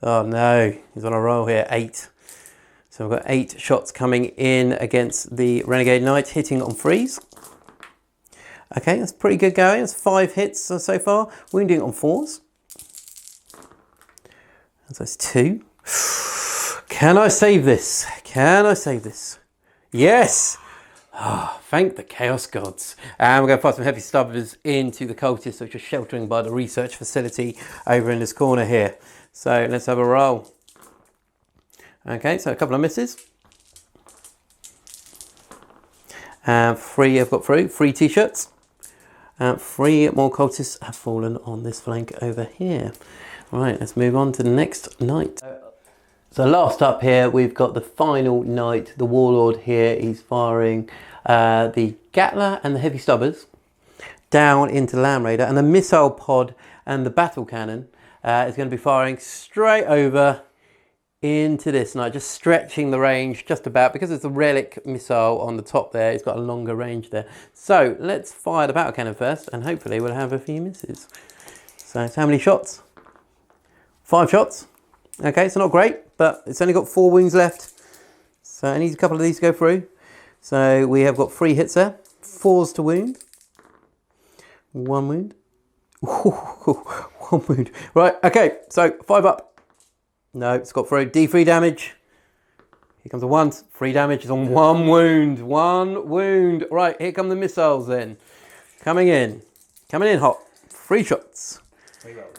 Oh no, he's on a roll here, 8. So we've got 8 shots coming in against the Renegade Knight, hitting on 3s. Okay, that's pretty good going. That's 5 hits so far. Wounding on 4s. That's 2. Can I save this? Can I save this? Yes! Oh, thank the Chaos Gods. And we're going to fire some heavy stubbers into the cultists, which are sheltering by the research facility over in this corner here. So let's have a roll. Okay, so a couple of misses. 3 have got through. 3 t-shirts. 3 more cultists have fallen on this flank over here. Right, let's move on to the next knight. So last up here, we've got the final knight, the warlord here. He's firing the Gatler and the heavy stubbers down into the Land Raider, and the missile pod and the battle cannon is going to be firing straight over into this knight, just stretching the range just about, because it's a relic missile on the top there. It's got a longer range there. So let's fire the battle cannon first, and hopefully we'll have a few misses. So it's how many shots? 5 shots. Okay, so not great, but it's only got 4 wounds left. So I need a couple of these to go through. So we have got 3 hits there. 4's to wound. 1 wound. 1 wound. Right, okay, so 5 up. No, it's got through. D3 damage. Here comes a 1. 3 damage is on 1 wound. 1 wound. Right, here come the missiles then. Coming in hot. 3 shots. Reroll.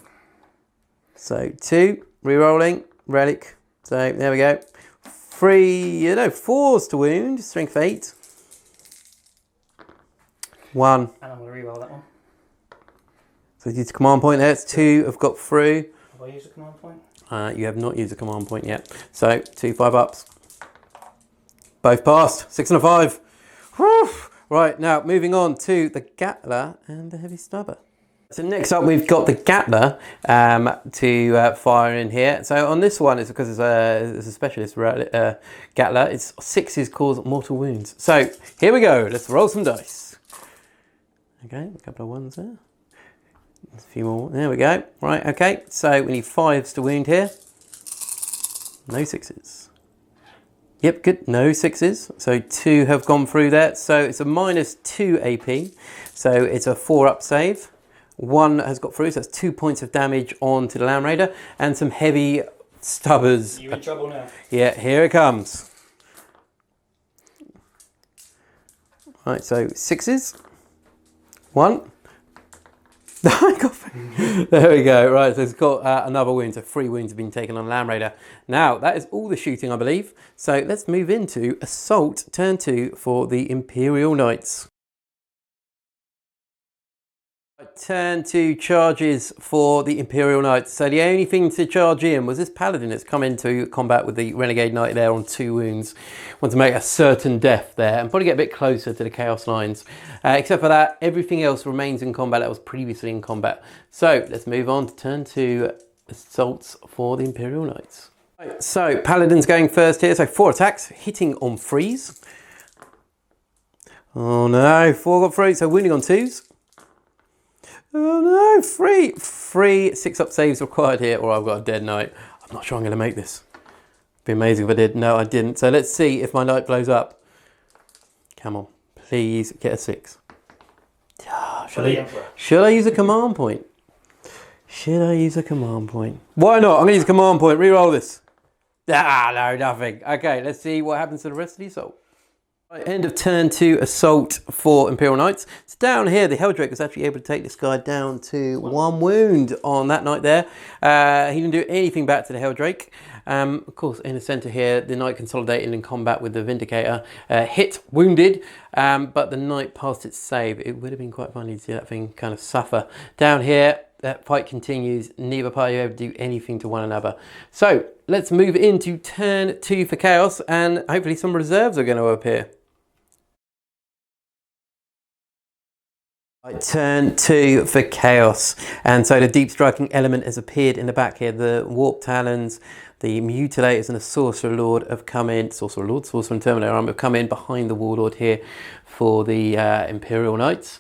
So 2, re-rolling, relic. So there we go. 3, 4s to wound, strength 8. 1. And I'm going to reroll that one. So use the command point there. It's 2 have got through. Have I used a command point? You have not used a command point yet. So 2 5-ups. Both passed. 6 and a 5. Whew. Right, now moving on to the Gatler and the Heavy Stubber. So next up we've got the Gatler to fire in here. So on this one, it's because it's a specialist Gatler. It's 6s cause mortal wounds. So here we go. Let's roll some dice. Okay, a couple of 1s there. A few more. There we go. Right, okay. So we need 5s to wound here. No 6s. Yep, good. No 6s. So 2 have gone through there. So it's a -2 AP. So it's a 4-up save. 1 has got through, so that's 2 points of damage onto the Land Raider, and some heavy stubbers. You're in trouble now. Yeah, here it comes. Right, so 6s. 1. There we go. Right, so it's got another wound. So 3 wounds have been taken on Land Raider. Now, that is all the shooting, I believe. So let's move into Assault, turn 2 for the Imperial Knights. Turn 2 charges for the Imperial Knights. So the only thing to charge in was this Paladin that's come into combat with the Renegade Knight there on 2 wounds. Want to make a certain death there and probably get a bit closer to the Chaos lines. Except for that, everything else remains in combat that was previously in combat. So let's move on to turn 2 assaults for the Imperial Knights. Right, so Paladin's going first here. So 4 attacks, hitting on 3s. Oh no, 4 got through, so wounding on 2s. Oh no, 3 6-up saves required here, or I've got a dead knight. I'm not sure I'm going to make this. It'd be amazing if I did. No, I didn't. So let's see if my knight blows up. Come on, please get a 6. Should I use a command point? Should I use a command point? Why not? I'm going to use a command point. Reroll this. Ah, no, nothing. Okay, let's see what happens to the rest of the assault. Right, end of turn 2 assault for Imperial Knights. So down here, the Helldrake was actually able to take this guy down to 1 wound on that knight there. He didn't do anything back to the Helldrake. Of course, in the centre here, the knight consolidated in combat with the Vindicator. Hit, wounded, but the knight passed its save. It would have been quite funny to see that thing kind of suffer. Down here, that fight continues. Neither party able to do anything to one another. So let's move into turn 2 for Chaos, and hopefully some reserves are going to appear. Right, turn 2 for Chaos, and so the deep striking element has appeared in the back here. The Warp Talons, the Mutilators and the Sorcerer Lord have come in. Sorcerer Lord, Sorcerer and Terminator Arm have come in behind the Warlord here for the Imperial Knights.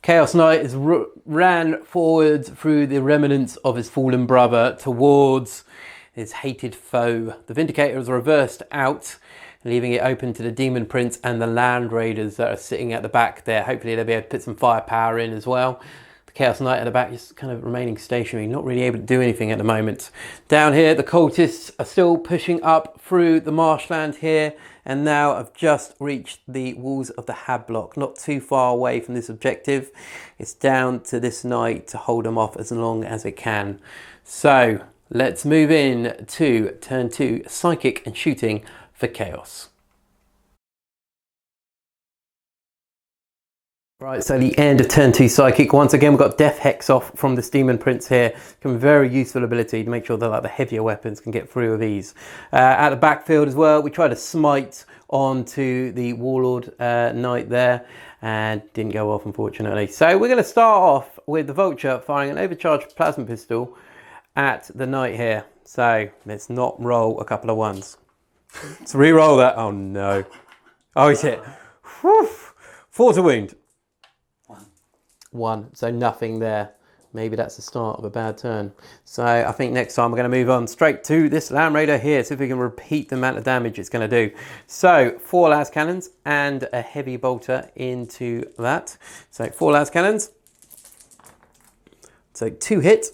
Chaos Knight has ran forward through the remnants of his fallen brother towards his hated foe. The Vindicator is reversed out, leaving it open to the Demon Prince and the Land Raiders that are sitting at the back there. Hopefully they'll be able to put some firepower in as well. The Chaos Knight at the back just kind of remaining stationary, not really able to do anything at the moment. Down here, the cultists are still pushing up through the marshland here, and now have just reached the walls of the Hab block, not too far away from this objective. It's down to this knight to hold them off as long as it can. So let's move in to turn 2, psychic and shooting for Chaos. Right, so the end of turn 2 psychic. Once again, we've got Death Hex off from this Demon Prince here. Can be a very useful ability to make sure that like the heavier weapons can get through with ease. At the backfield as well, we tried to smite onto the Warlord Knight there and didn't go off, unfortunately. So we're going to start off with the Vulture firing an overcharged plasma pistol at the Knight here. So let's not roll a couple of 1s. Let's re-roll that. Oh no. Oh, he's hit. Whew. 4 to wound. 1. So nothing there. Maybe that's the start of a bad turn. So I think next time we're going to move on straight to this Land Raider here. See if we can repeat the amount of damage it's going to do. So 4 las cannons and a heavy bolter into that. So 4 las cannons. So 2 hit.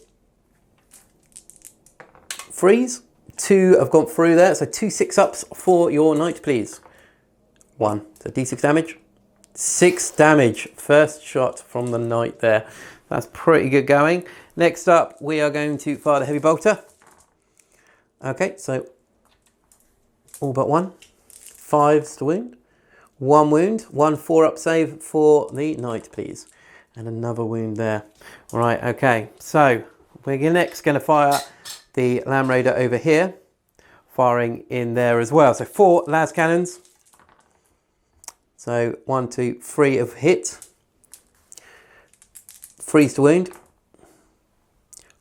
Freeze. 2 have gone through there. So 2 6-ups for your knight, please. 1. So D6 damage. 6 damage. First shot from the knight there. That's pretty good going. Next up, we are going to fire the heavy bolter. Okay, so all but 1. 5s to wound. 1 wound. 1 4-up save for the knight, please. And another wound there. Right, okay. So we're next going to fire the Land Raider over here, firing in there as well. So 4 las cannons. So 1, 2, 3 of hit. 3s to wound.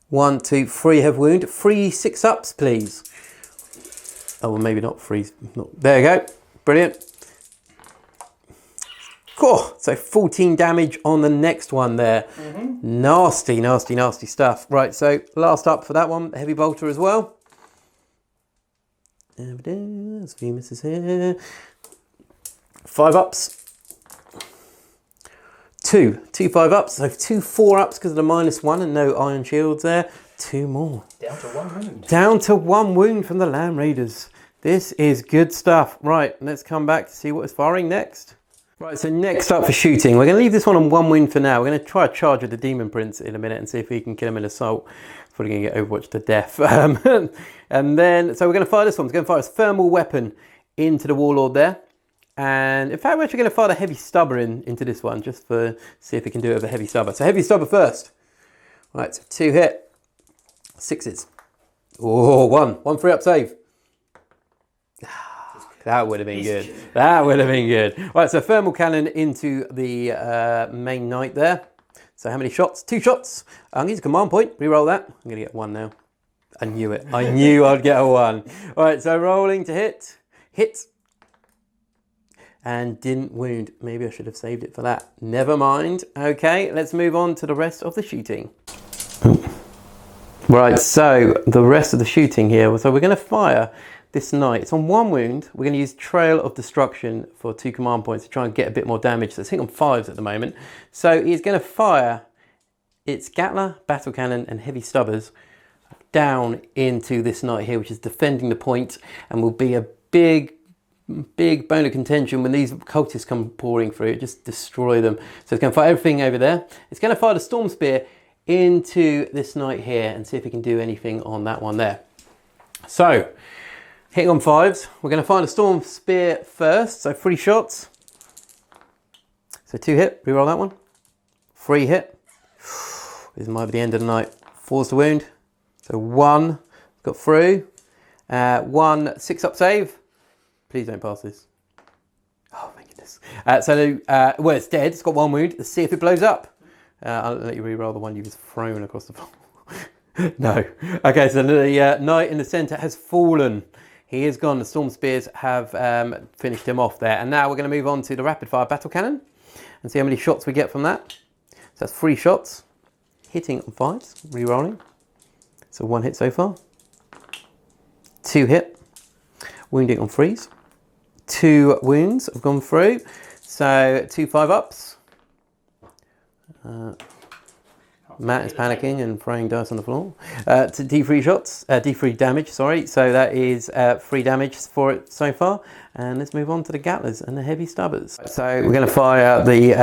1, 2, 3 have wound. 3 6-ups, please. Oh, well, maybe not 3. There you go. Brilliant. Cool. So 14 damage on the next one there. Nasty, nasty, nasty stuff. Right, so last up for that one, heavy bolter as well. There's a few misses here. 5 ups. 2 5-ups. So 2 4-ups because of the -1 and no iron shields there. 2 more. Down to 1 wound. Down to 1 wound from the Land Raiders. This is good stuff. Right, let's come back to see what is firing next. Right, so next up for shooting, we're going to leave this one on 1 wound for now. We're going to try a charge with the Demon Prince in a minute and see if we can kill him in assault. Probably going to get Overwatch to death. And then, so we're going to fire this one. We're going to fire a thermal weapon into the Warlord there. And in fact, we're actually going to fire the heavy stubber into this one, just for see if we can do it with a heavy stubber. So heavy stubber first. Right, so 2 hit. 6s. Oh, 1 3-up save. That would have been good. That would have been good. Right, so thermal cannon into the main knight there. So how many shots? 2 shots. I'm going to use a command point. Reroll that. I'm going to get 1 now. I knew it. I knew I'd get a 1. All right, so rolling to hit. Hit. And didn't wound. Maybe I should have saved it for that. Never mind. Okay, let's move on to the rest of the shooting. Right, so the rest of the shooting here. So we're going to fire this knight. It's on 1 wound. We're going to use Trail of Destruction for 2 command points to try and get a bit more damage. So it's hitting on 5s at the moment. So he's going to fire its Gatler, Battle Cannon and Heavy Stubbers down into this knight here, which is defending the point and will be a big bone of contention when these cultists come pouring through. Just destroy them. So it's going to fire everything over there. It's going to fire the Storm Spear into this knight here and see if we can do anything on that one there. So hitting on 5s, we're going to fire the Storm Spear first. So 3 shots. So 2 hit, reroll that one. 3 hit. This might be the end of the night. 4's to wound. So 1 got through. 1 6-up save. Please don't pass this. Oh my goodness. Well, it's dead. It's got 1 wound. Let's see if it blows up. I'll let you re-roll the one you just thrown across the floor. No. Okay, so the knight in the centre has fallen. He is gone. The Storm Spears have finished him off there. And now we're going to move on to the Rapid Fire Battle Cannon and see how many shots we get from that. So that's 3 shots. Hitting on 5s. Re-rolling. So 1 hit so far. 2 hit. Wounding on 3s. 2 wounds have gone through. So 2 5-ups. Matt is panicking and throwing dice on the floor. To D3 shots, D3 damage, sorry. So that is 3 damage for it so far. And let's move on to the Gatlers and the Heavy Stubbers. So we're going to fire the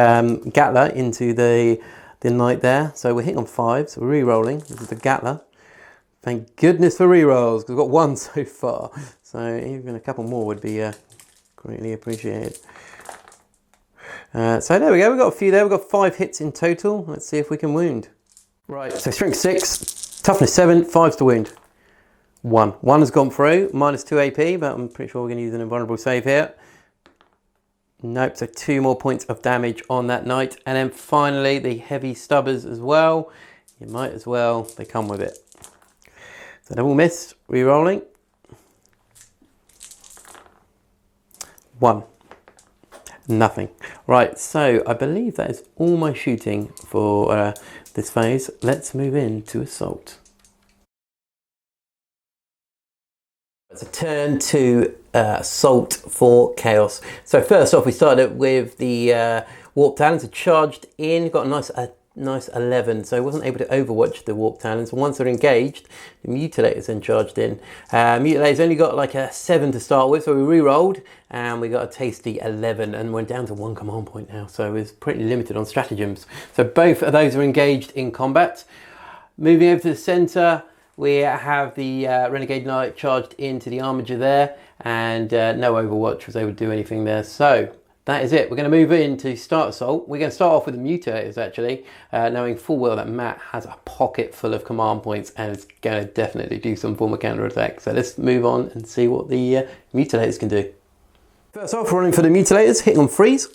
Gatler into the knight there. So we're hitting on 5, so we're re-rolling. This is the Gatler. Thank goodness for re-rolls, because we've got 1 so far. So even a couple more would be greatly appreciated. So there we go, we've got a few there. We've got 5 hits in total. Let's see if we can wound. Right, so strength 6, toughness 7, 5s to wound. 1. 1 has gone through, -2 AP, but I'm pretty sure we're going to use an invulnerable save here. Nope, so 2 more points of damage on that knight. And then finally, the Heavy Stubbers as well. You might as well, they come with it. So they've all missed, re-rolling. 1. Nothing. Right, so I believe that is all my shooting for this phase. Let's move into Assault. It's a turn to Assault for Chaos. So first off, we started with the Warp Talons, charged in, got a nice nice 11, so I wasn't able to overwatch the Warp Talons. Once they're engaged, the Mutilators then charged in. Mutilators only got like a 7 to start with, so we re-rolled and we got a tasty 11 and went down to 1 command point now, so it's pretty limited on stratagems. So both of those are engaged in combat. Moving over to the centre, we have the Renegade Knight charged into the Armiger there, and no Overwatch was able to do anything there. So that is it. We're going to move into Start Assault. We're going to start off with the Mutilators actually, knowing full well that Matt has a pocket full of command points and is going to definitely do some form of counter attack. So let's move on and see what the Mutilators can do. First off, running for the Mutilators, hitting on freeze.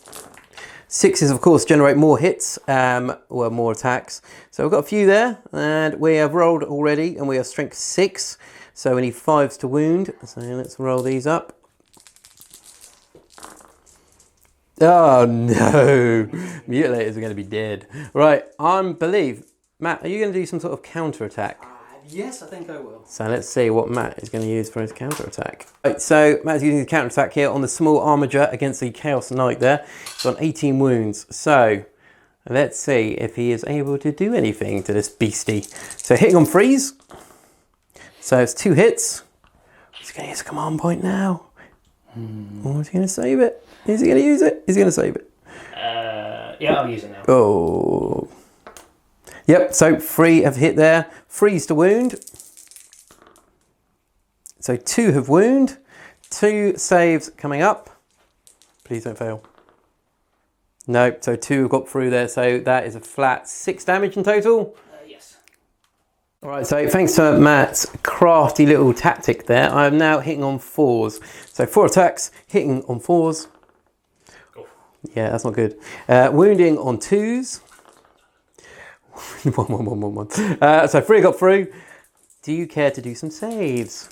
6s of course generate more hits, or more attacks. So we've got a few there, and we have rolled already, and we are strength 6. So we need 5s to wound. So let's roll these up. Oh no, Mutilators are going to be dead. Right, I believe, Matt, are you going to do some sort of counter attack? Yes, I think I will. So let's see what Matt is going to use for his counter attack. Right, so Matt's using the counter attack here on the small Armiger against the Chaos Knight there. He's on 18 wounds. So let's see if he is able to do anything to this beastie. So hitting on freeze. So it's 2 hits. He's going to use a command point now. Or is he going to save it? Is he going to use it? Is he going to save it? Yeah, I'll use it now. Oh. Yep, so 3 have hit there. Freeze to wound. So 2 have wound. 2 saves coming up. Please don't fail. No, so 2 have got through there. So that is a flat 6 damage in total. Yes. All right, so thanks to Matt's crafty little tactic there, I am now hitting on 4s. So 4 attacks, hitting on 4s. Yeah, that's not good. Wounding on 2s. 1. So 3 got through. Do you care to do some saves?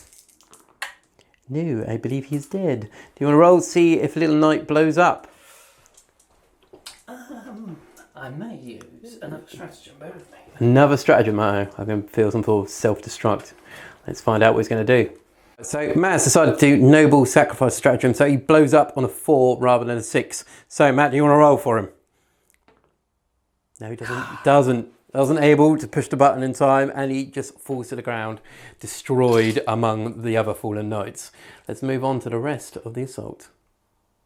No, I believe he's dead. Do you want to roll, see if Little Knight blows up? I may use another stratagem, bear with me. Another stratagem, I can feel some sort of self-destruct. Let's find out what he's going to do. So Matt has decided to do noble sacrifice stratagem, so he blows up on a 4 rather than a 6. So Matt, do you want to roll for him? No, he doesn't. Wasn't able to push the button in time, and he just falls to the ground, destroyed among the other fallen knights. Let's move on to the rest of the assault.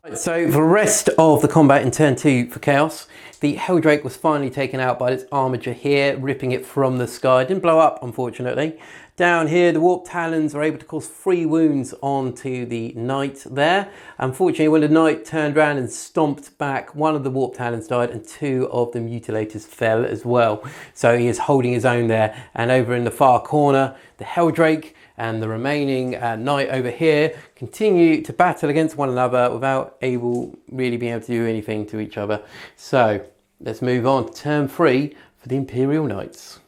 Right, so for the rest of the combat in turn 2 for Chaos, the Helldrake was finally taken out by this Armiger here, ripping it from the sky. Didn't blow up, unfortunately. Down here, the Warp Talons are able to cause 3 wounds onto the Knight there. Unfortunately, when the Knight turned around and stomped back, 1 of the Warp Talons died and 2 of the Mutilators fell as well. So he is holding his own there. And over in the far corner, the Helldrake and the remaining Knight over here continue to battle against one another without really being able to do anything to each other. So let's move on to turn 3 for the Imperial Knights.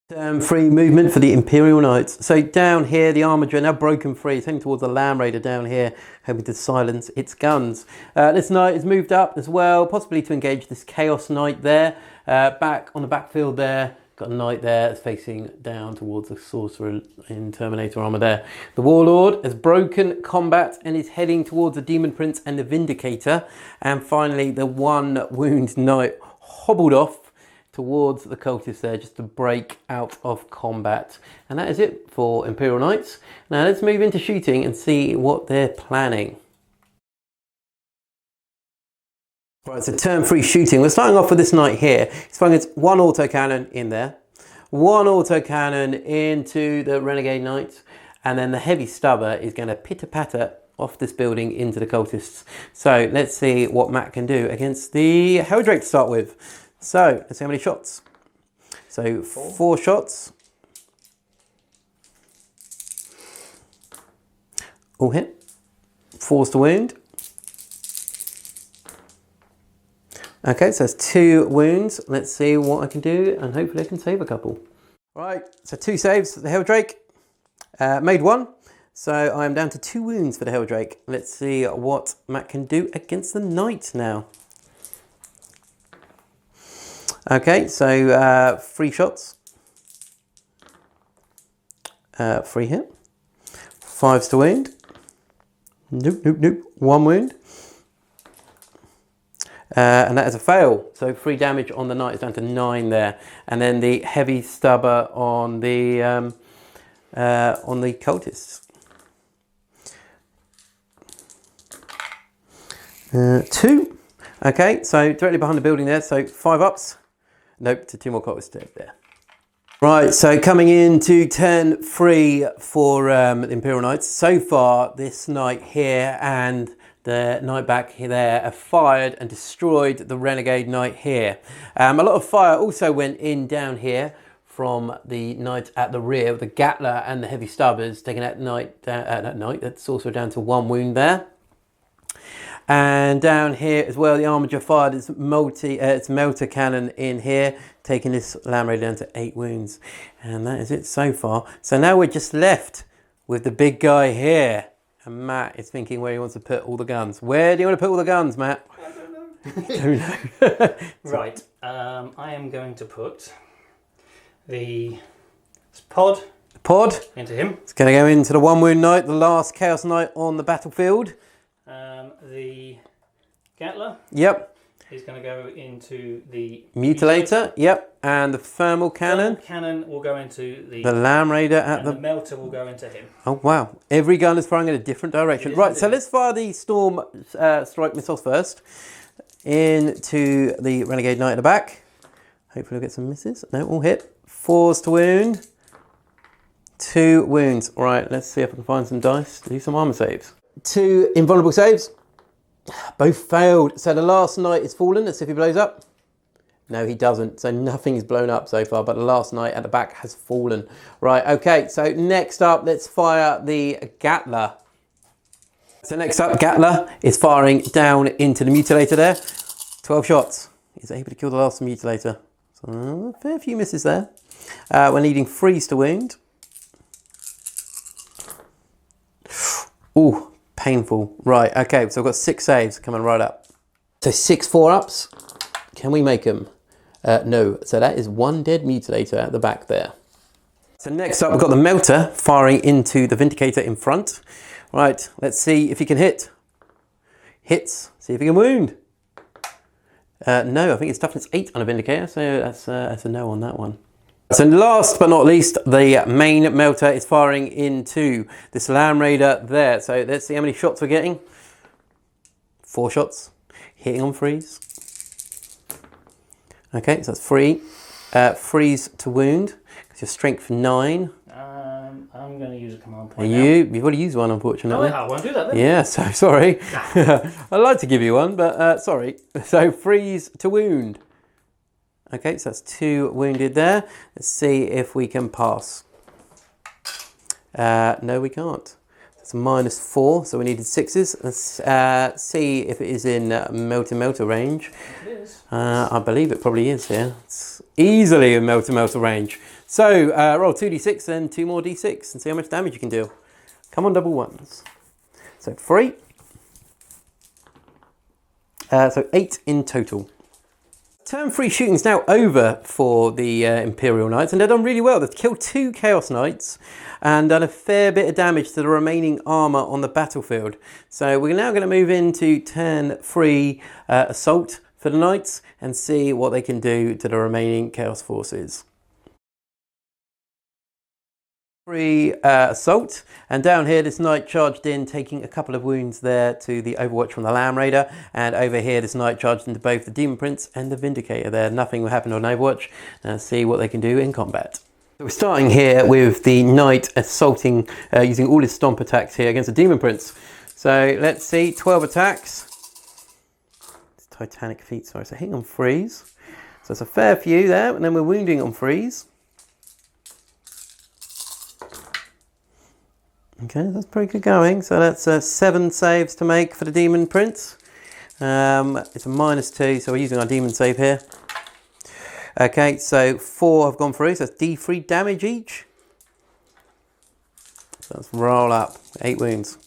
Turn 3 movement for the Imperial Knights. So down here, the Armiger now broken free. It's heading towards the Lamb Raider down here, hoping to silence its guns. This Knight has moved up as well, possibly to engage this Chaos Knight there. Back on the backfield there, got a Knight there that's facing down towards the Sorcerer in Terminator armor there. The Warlord has broken combat and is heading towards the Demon Prince and the Vindicator. And finally, the 1 wound Knight hobbled off towards the cultists there just to break out of combat. And that is it for Imperial Knights. Now let's move into shooting and see what they're planning. Right, so turn 3 shooting. We're starting off with this Knight here. He's firing 1 autocannon in there, 1 autocannon into the Renegade Knights, and then the heavy stubber is going to pitter-patter off this building into the cultists. So let's see what Matt can do against the Helldrake to start with. So let's see how many shots. So 4 shots. All hit. 4's to wound. Okay, so that's 2 wounds. Let's see what I can do, and hopefully I can save a couple. Right, so 2 saves for the Helldrake. Made 1. So I am down to 2 wounds for the Helldrake. Let's see what Matt can do against the Knight now. Okay, so 3 shots. 3 hit. 5's to wound. Nope. 1 wound. And that is a fail. So 3 damage on the knight is down to 9 there. And then the heavy stubber on the cultists. 2. Okay, so directly behind the building there. So 5 ups. Nope, to 2 more cultists dead there. Right, so coming into turn 3 for the Imperial Knights. So far, this knight here and the knight back here there have fired and destroyed the renegade knight here. A lot of fire also went in down here from the knight at the rear with the Gatler and the heavy stubbers, taking that sorcerer down to 1 wound there. And down here as well, the armiger fired its melter cannon in here, taking this Lamb Raider down to 8 wounds. And that is it so far. So now we're just left with the big guy here. And Matt is thinking where he wants to put all the guns. Where do you want to put all the guns, Matt? I don't know. Don't know. Right, I am going to put the pod into him. It's going to go into the 1 wound knight, the last Chaos Knight on the battlefield. The Gatler. Yep. He's going to go into the Mutilator. Yep. And the thermal cannon. Cannon will go into the Lamb Raider at the melter will go into him. Oh wow! Every gun is firing in a different direction. Right. So let's fire the Storm Strike missiles first into the Renegade Knight at the back. Hopefully we'll get some misses. No, all hit. 4s to wound. 2 wounds. All right. Let's see if I can find some dice to do some armor saves. 2 invulnerable saves. Both failed. So the last knight is fallen. Let's see if he blows up. No, he doesn't. So nothing is blown up so far, but the last knight at the back has fallen. Right, okay. So next up, let's fire the Gatler. So next up, Gatler is firing down into the Mutilator there. 12 shots. He's able to kill the last Mutilator. So a fair few misses there. We're needing 3s to wound. Ooh. Painful. Right, okay, so I've got 6 saves coming right up. So 6 4-ups. Can we make them? No. So that is 1 dead Mutilator at the back there. So next up, we've got the Melter firing into the Vindicator in front. Right, let's see if he can hit. Hits. See if he can wound. No, I think it's toughness 8 on a Vindicator, so that's a no on that one. So last but not least, the main melter is firing into this Lamb Raider there. So let's see how many shots we're getting. 4 shots. Hitting on 3s. Okay, so that's 3. 3s to wound. It's your strength 9. I'm going to use a command point. You've already used one, unfortunately. No, I won't do that then. Yeah, so sorry. I'd like to give you one, but sorry. So 3s to wound. Okay, so that's 2 wounded there. Let's see if we can pass. No, we can't. That's a -4, so we needed 6s. Let's see if it is in melter range. It is. I believe it probably is here. It's easily in melter range. So roll 2d6 and 2 more d6 and see how much damage you can do. Come on, double 1s. So 3. So 8 in total. Turn 3 shooting is now over for the Imperial Knights, and they've done really well. They've killed 2 Chaos Knights and done a fair bit of damage to the remaining armour on the battlefield. So we're now going to move into turn 3 assault for the Knights and see what they can do to the remaining Chaos forces. 3 assault, and down here this knight charged in, taking a couple of wounds there to the Overwatch from the Lamb Raider, and over here this knight charged into both the Demon Prince and the Vindicator there. Nothing will happen on Overwatch. Now see what they can do in combat. So we're starting here with the knight assaulting, using all his stomp attacks here against the Demon Prince. So let's see, 12 attacks. It's Titanic feat, sorry, so hitting on 3s. So it's a fair few there, and then we're wounding on 3s. Okay, that's pretty good going. So that's 7 saves to make for the Demon Prince. It's a -2, so we're using our Demon save here. Okay, so 4 have gone through, so that's D3 damage each. So let's roll up, 8 wounds.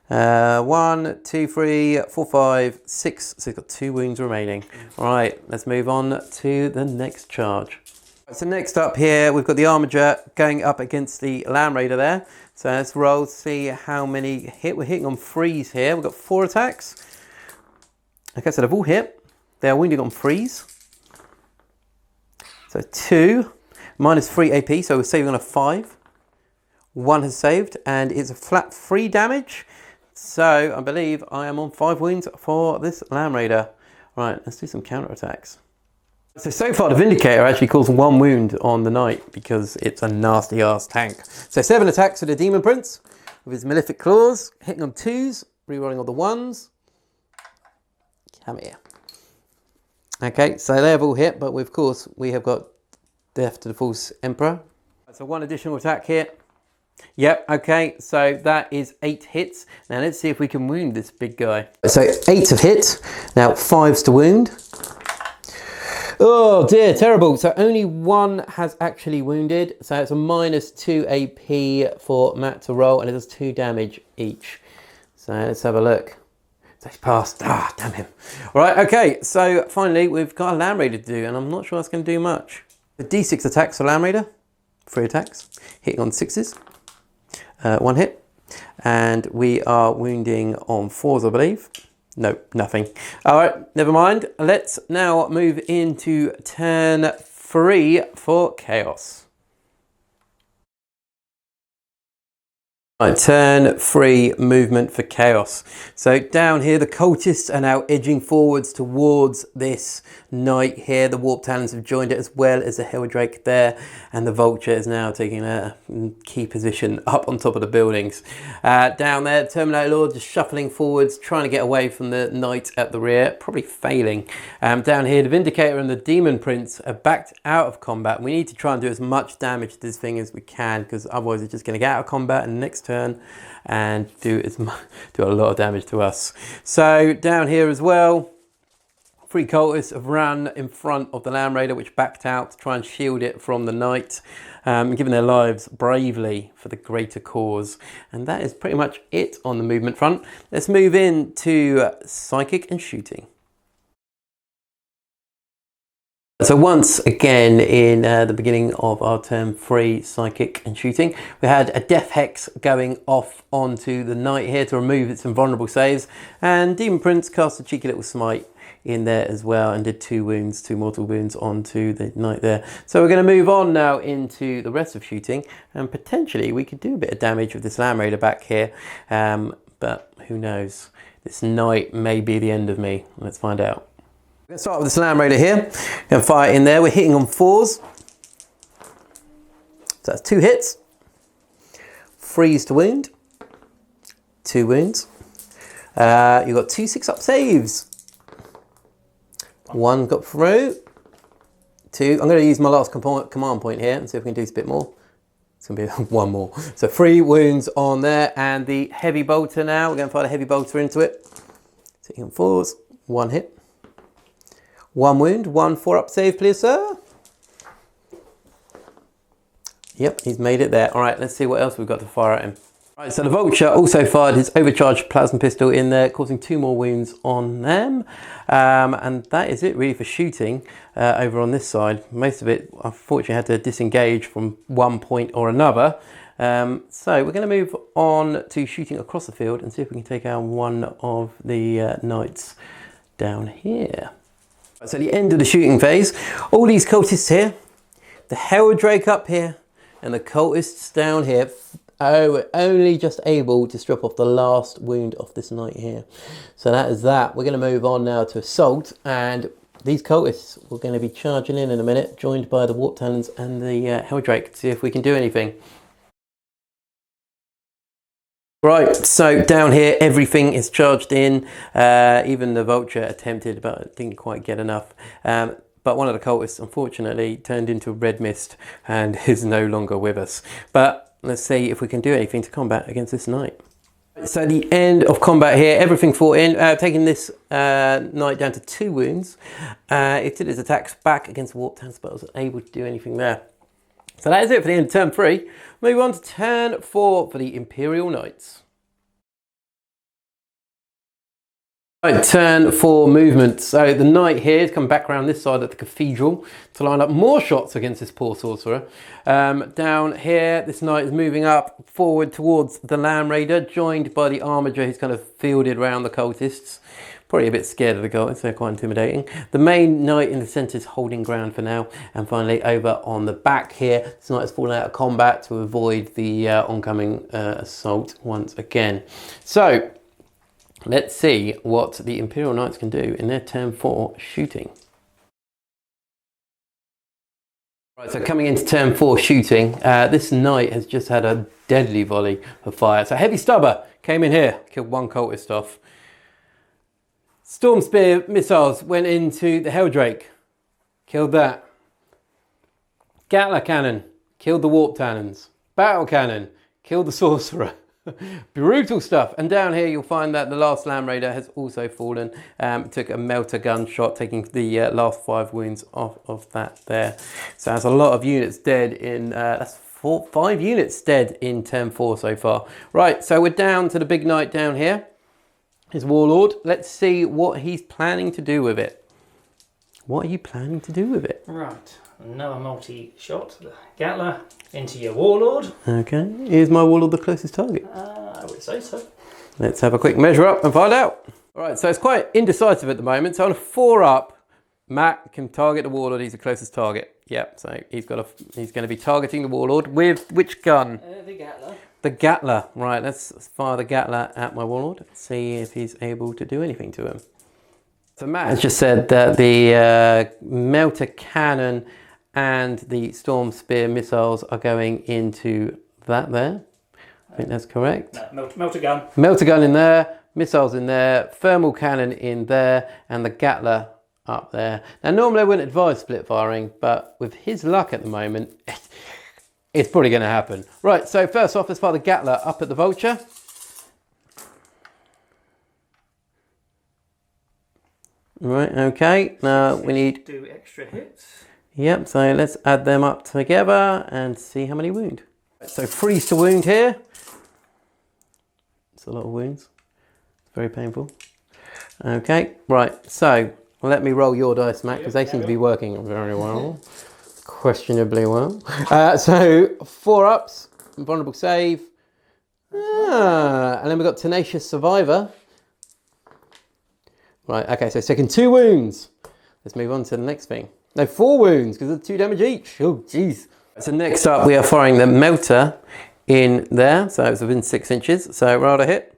1, 2, 3, 4, 5, 6, so we've got 2 wounds remaining. All right, let's move on to the next charge. So next up here, we've got the Armiger going up against the Lamb Raider there. So let's roll to see how many hit. We're hitting on 3s here. We've got 4 attacks. Okay, so they've all hit. They are wounding on 3s. So 2, -3 AP, so we're saving on a 5. 1 has saved, and it's a flat 3 damage. So I believe I am on 5 wounds for this Land Raider. Right, let's do some counter attacks. So far the Vindicator actually caused 1 wound on the Knight because it's a nasty ass tank. So 7 attacks with the Demon Prince with his Malefic Claws, hitting on 2s, rerolling all the 1s. Come here. Okay, so they've all hit, but of course we have got Death to the False Emperor. So 1 additional attack here. Yep, okay, so that is 8 hits. Now let's see if we can wound this big guy. So 8 of hit, now 5s to wound. Oh dear, terrible. So only 1 has actually wounded. So it's a -2 AP for Matt to roll, and it does 2 damage each. So let's have a look. So he's passed. Ah, damn him. All right, okay, so finally we've got a Land Raider to do, and I'm not sure that's going to do much. The D6 attacks for Land Raider, 3 attacks, hitting on 6s, 1 hit, and we are wounding on 4s, I believe. No, nothing. All right, never mind. Let's now move into turn 3 for Chaos. Right, turn 3 movement for Chaos. So down here, the cultists are now edging forwards towards this knight here. The Warp Talons have joined it, as well as the Helldrake there, and the Vulture is now taking a key position up on top of the buildings. Down there, Terminator Lord just shuffling forwards, trying to get away from the knight at the rear, probably failing. Down here, the Vindicator and the Demon Prince are backed out of combat. We need to try and do as much damage to this thing as we can, because otherwise it's just going to get out of combat and the next turn and do a lot of damage to us. So down here as well, 3 cultists have run in front of the Land Raider, which backed out to try and shield it from the knight, giving their lives bravely for the greater cause. And that is pretty much it on the movement front. Let's move into psychic and shooting. So once again in the beginning of our turn 3 psychic and shooting, we had a death hex going off onto the knight here to remove its invulnerable saves, and Demon Prince cast a cheeky little smite in there as well and did 2 wounds, 2 mortal wounds onto the knight there. So we're going to move on now into the rest of shooting, and potentially we could do a bit of damage with this Land Raider back here, but who knows, this knight may be the end of me. Let's find out. Let's start with this Land Raider here. Going to fire in there. We're hitting on 4s. So that's 2 hits. 3s to wound. 2 wounds. You've got 2 6-up saves. 1 got through. 2. I'm going to use my last command point here and see if we can do this a bit more. It's going to be 1 more. So 3 wounds on there. And the heavy bolter now. We're going to fire the heavy bolter into it. Hitting on 4s. 1 hit. 1 wound, 1 4-up save, please, sir. Yep, he's made it there. All right, let's see what else we've got to fire at him. All right, so the Vulture also fired his overcharged plasma pistol in there, causing 2 more wounds on them. And that is it really for shooting over on this side. Most of it, unfortunately, had to disengage from one point or another. So we're going to move on to shooting across the field and see if we can take out one of the knights down here. So the end of the shooting phase, all these cultists here, the Helldrake up here, and the cultists down here, we're only just able to strip off the last wound off this knight here. So that is that. We're going to move on now to assault, and these cultists we're going to be charging in a minute, joined by the Warp Talons and the Helldrake, to see if we can do anything. Right, so down here everything is charged in, even the Vulture attempted but didn't quite get enough. But one of the cultists unfortunately turned into red mist and is no longer with us. But let's see if we can do anything to combat against this knight. So the end of combat here, everything fought in, taking this knight down to 2 wounds. It did its attacks back against the Warp Talons but wasn't able to do anything there. So that is it for the end of turn 3. Move on to turn 4 for the Imperial Knights. Right, turn 4 movement. So the knight here has come back around this side of the cathedral to line up more shots against this poor sorcerer. Down here, this knight is moving up forward towards the Land Raider, joined by the Armiger who's kind of fielded around the cultists. Probably a bit scared of the guys, they're quite intimidating. The main knight in the centre is holding ground for now. And finally over on the back here, this knight has fallen out of combat to avoid the oncoming assault once again. So let's see what the Imperial Knights can do in their turn 4 shooting. Right, so coming into turn 4 shooting, this knight has just had a deadly volley of fire. So Heavy Stubber came in here, killed one cultist off. Storm Spear missiles went into the Helldrake, killed that. Gatler Cannon killed the Warp Talons. Battle Cannon killed the Sorcerer. Brutal stuff. And down here you'll find that the last Land Raider has also fallen. Took a melter gun shot, taking the last 5 wounds off of that there. So that's a lot of units dead in, that's 5 units dead in turn 4 so far. Right, so we're down to the big knight down here. His Warlord. Let's see what he's planning to do with it. What are you planning to do with it? Right, another multi-shot. The Gatler into your Warlord. Okay, is my Warlord the closest target? I would say so. Let's have a quick measure up and find out. All right, so it's quite indecisive at the moment. So on a 4 up, Matt can target the Warlord. He's the closest target. Yep, so he's going to be targeting the Warlord with which gun? The Gatler. The Gatler. Right, let's fire the Gatler at my Warlord. See if he's able to do anything to him. So Matt has just said that the Melter Cannon and the Storm Spear missiles are going into that there. I think that's correct. No, melter gun. Melter gun in there, missiles in there, thermal cannon in there, and the Gatler up there. Now normally I wouldn't advise split firing, but with his luck at the moment, it's probably going to happen. Right, so first off, let's fire the Gatler up at the Vulture. Right, okay, now we need... do extra hits. Yep, so let's add them up together and see how many wound. So freeze to wound here. It's a lot of wounds. It's very painful. Okay, right, so let me roll your dice, Matt, because they seem to be working very well. Questionably well. So 4 ups, vulnerable save. And then we've got Tenacious Survivor. Right, okay, so it's taking 2 wounds. Let's move on to the next thing. No, 4 wounds, because of 2 damage each. Oh, jeez. So next up, we are firing the Melter in there. So it's within 6 inches. So roll a hit.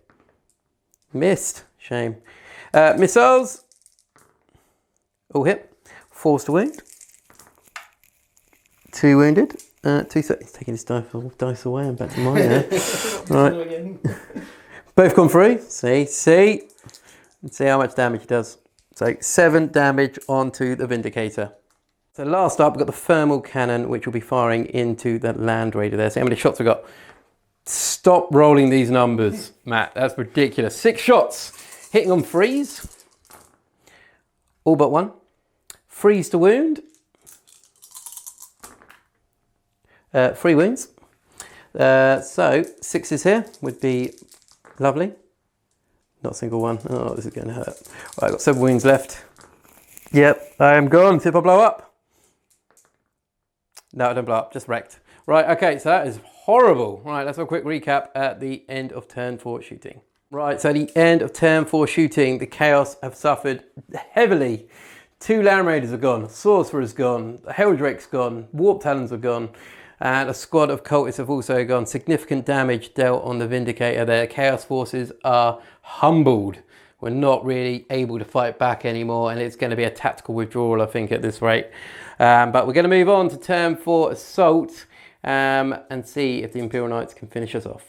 Missed. Shame. Missiles. All hit. Forced to wound. 2 wounded. 2 He's taking his dice away and back to mine now. Right. Both gone through. See. Let's see how much damage it does. So 7 damage onto the Vindicator. So last up, we've got the Thermal Cannon, which will be firing into the Land Raider there. So how many shots we got? Stop rolling these numbers, Matt. That's ridiculous. 6 shots. Hitting on freeze. All but 1. Freeze to wound. 3 wounds. So 6s here would be lovely. Not a single one. Oh, this is going to hurt. Right, I've got 7 wounds left. Yep, I am gone. See if I blow up. No, I don't blow up, just wrecked. Right, okay, so that is horrible. Right, let's have a quick recap at the end of turn 4 shooting. Right, so the end of turn 4 shooting, the Chaos have suffered heavily. 2 Land Raiders are gone, Sorcerer's gone, the Helldrake's gone, Warp Talons are gone, and a squad of cultists have also gone. Significant damage dealt on the Vindicator there. Chaos forces are humbled. We're not really able to fight back anymore, and it's going to be a tactical withdrawal, I think, at this rate. But we're going to move on to turn 4 assault and see if the Imperial Knights can finish us off.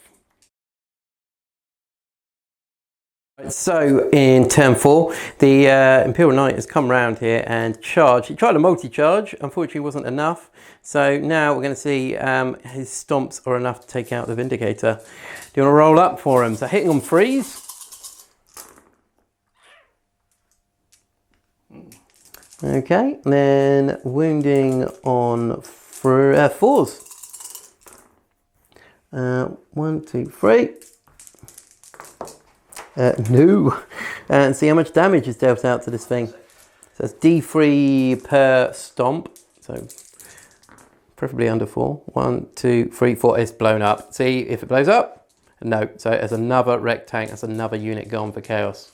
So in turn 4, the Imperial Knight has come round here and charged. He tried a multi-charge, unfortunately wasn't enough. So now we're going to see his stomps are enough to take out the Vindicator. Do you want to roll up for him? So hitting on freeze. Okay, then wounding on 4s. 1, 2, 3. No. And see how much damage is dealt out to this thing. So it's D3 per stomp. So preferably under 4. 1, 2, 3, 4. It's blown up. See if it blows up? No. So there's another wreck tank. That's another unit gone for Chaos.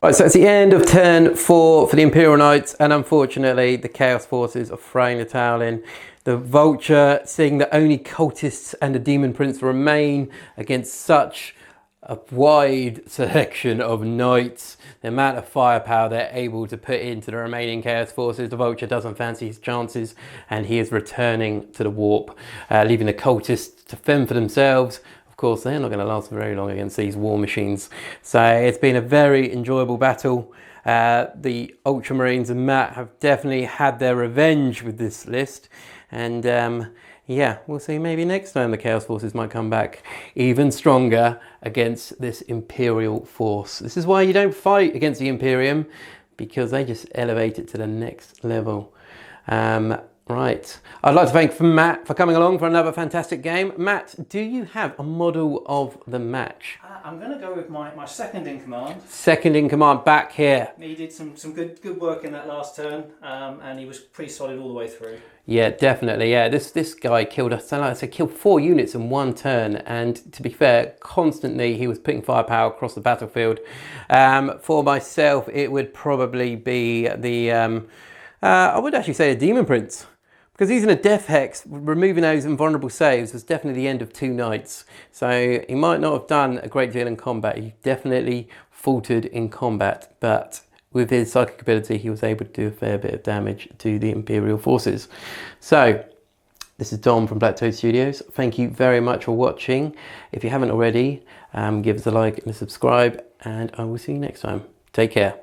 Right, so it's the end of turn 4 for the Imperial Knights, and unfortunately the Chaos Forces are throwing the towel in. The Vulture, seeing that only cultists and the Demon Prince remain against such a wide selection of knights, the amount of firepower they're able to put into the remaining Chaos Forces, the Vulture doesn't fancy his chances, and he is returning to the warp, leaving the cultists to fend for themselves. Of course, they're not going to last very long against these war machines. So it's been a very enjoyable battle. The Ultramarines and Matt have definitely had their revenge with this list. And yeah, we'll see, maybe next time the Chaos Forces might come back even stronger against this Imperial force. This is why you don't fight against the Imperium, because they just elevate it to the next level. Right, I'd like to thank Matt for coming along for another fantastic game. Matt, do you have a model of the match? I'm going to go with my second in command. Second in command, back here. He did some good work in that last turn, and he was pretty solid all the way through. Yeah, definitely. Yeah, this guy killed us. Like I said, killed 4 units in one turn, and to be fair, constantly he was putting firepower across the battlefield. For myself, it would probably be the I would actually say a Demon Prince, because he's in a Death Hex. Removing those invulnerable saves was definitely the end of 2 knights. So he might not have done a great deal in combat. He definitely faltered in combat, but with his psychic ability, he was able to do a fair bit of damage to the Imperial forces. So this is Dom from BlackToad Studios. Thank you very much for watching. If you haven't already, give us a like and a subscribe, and I will see you next time. Take care.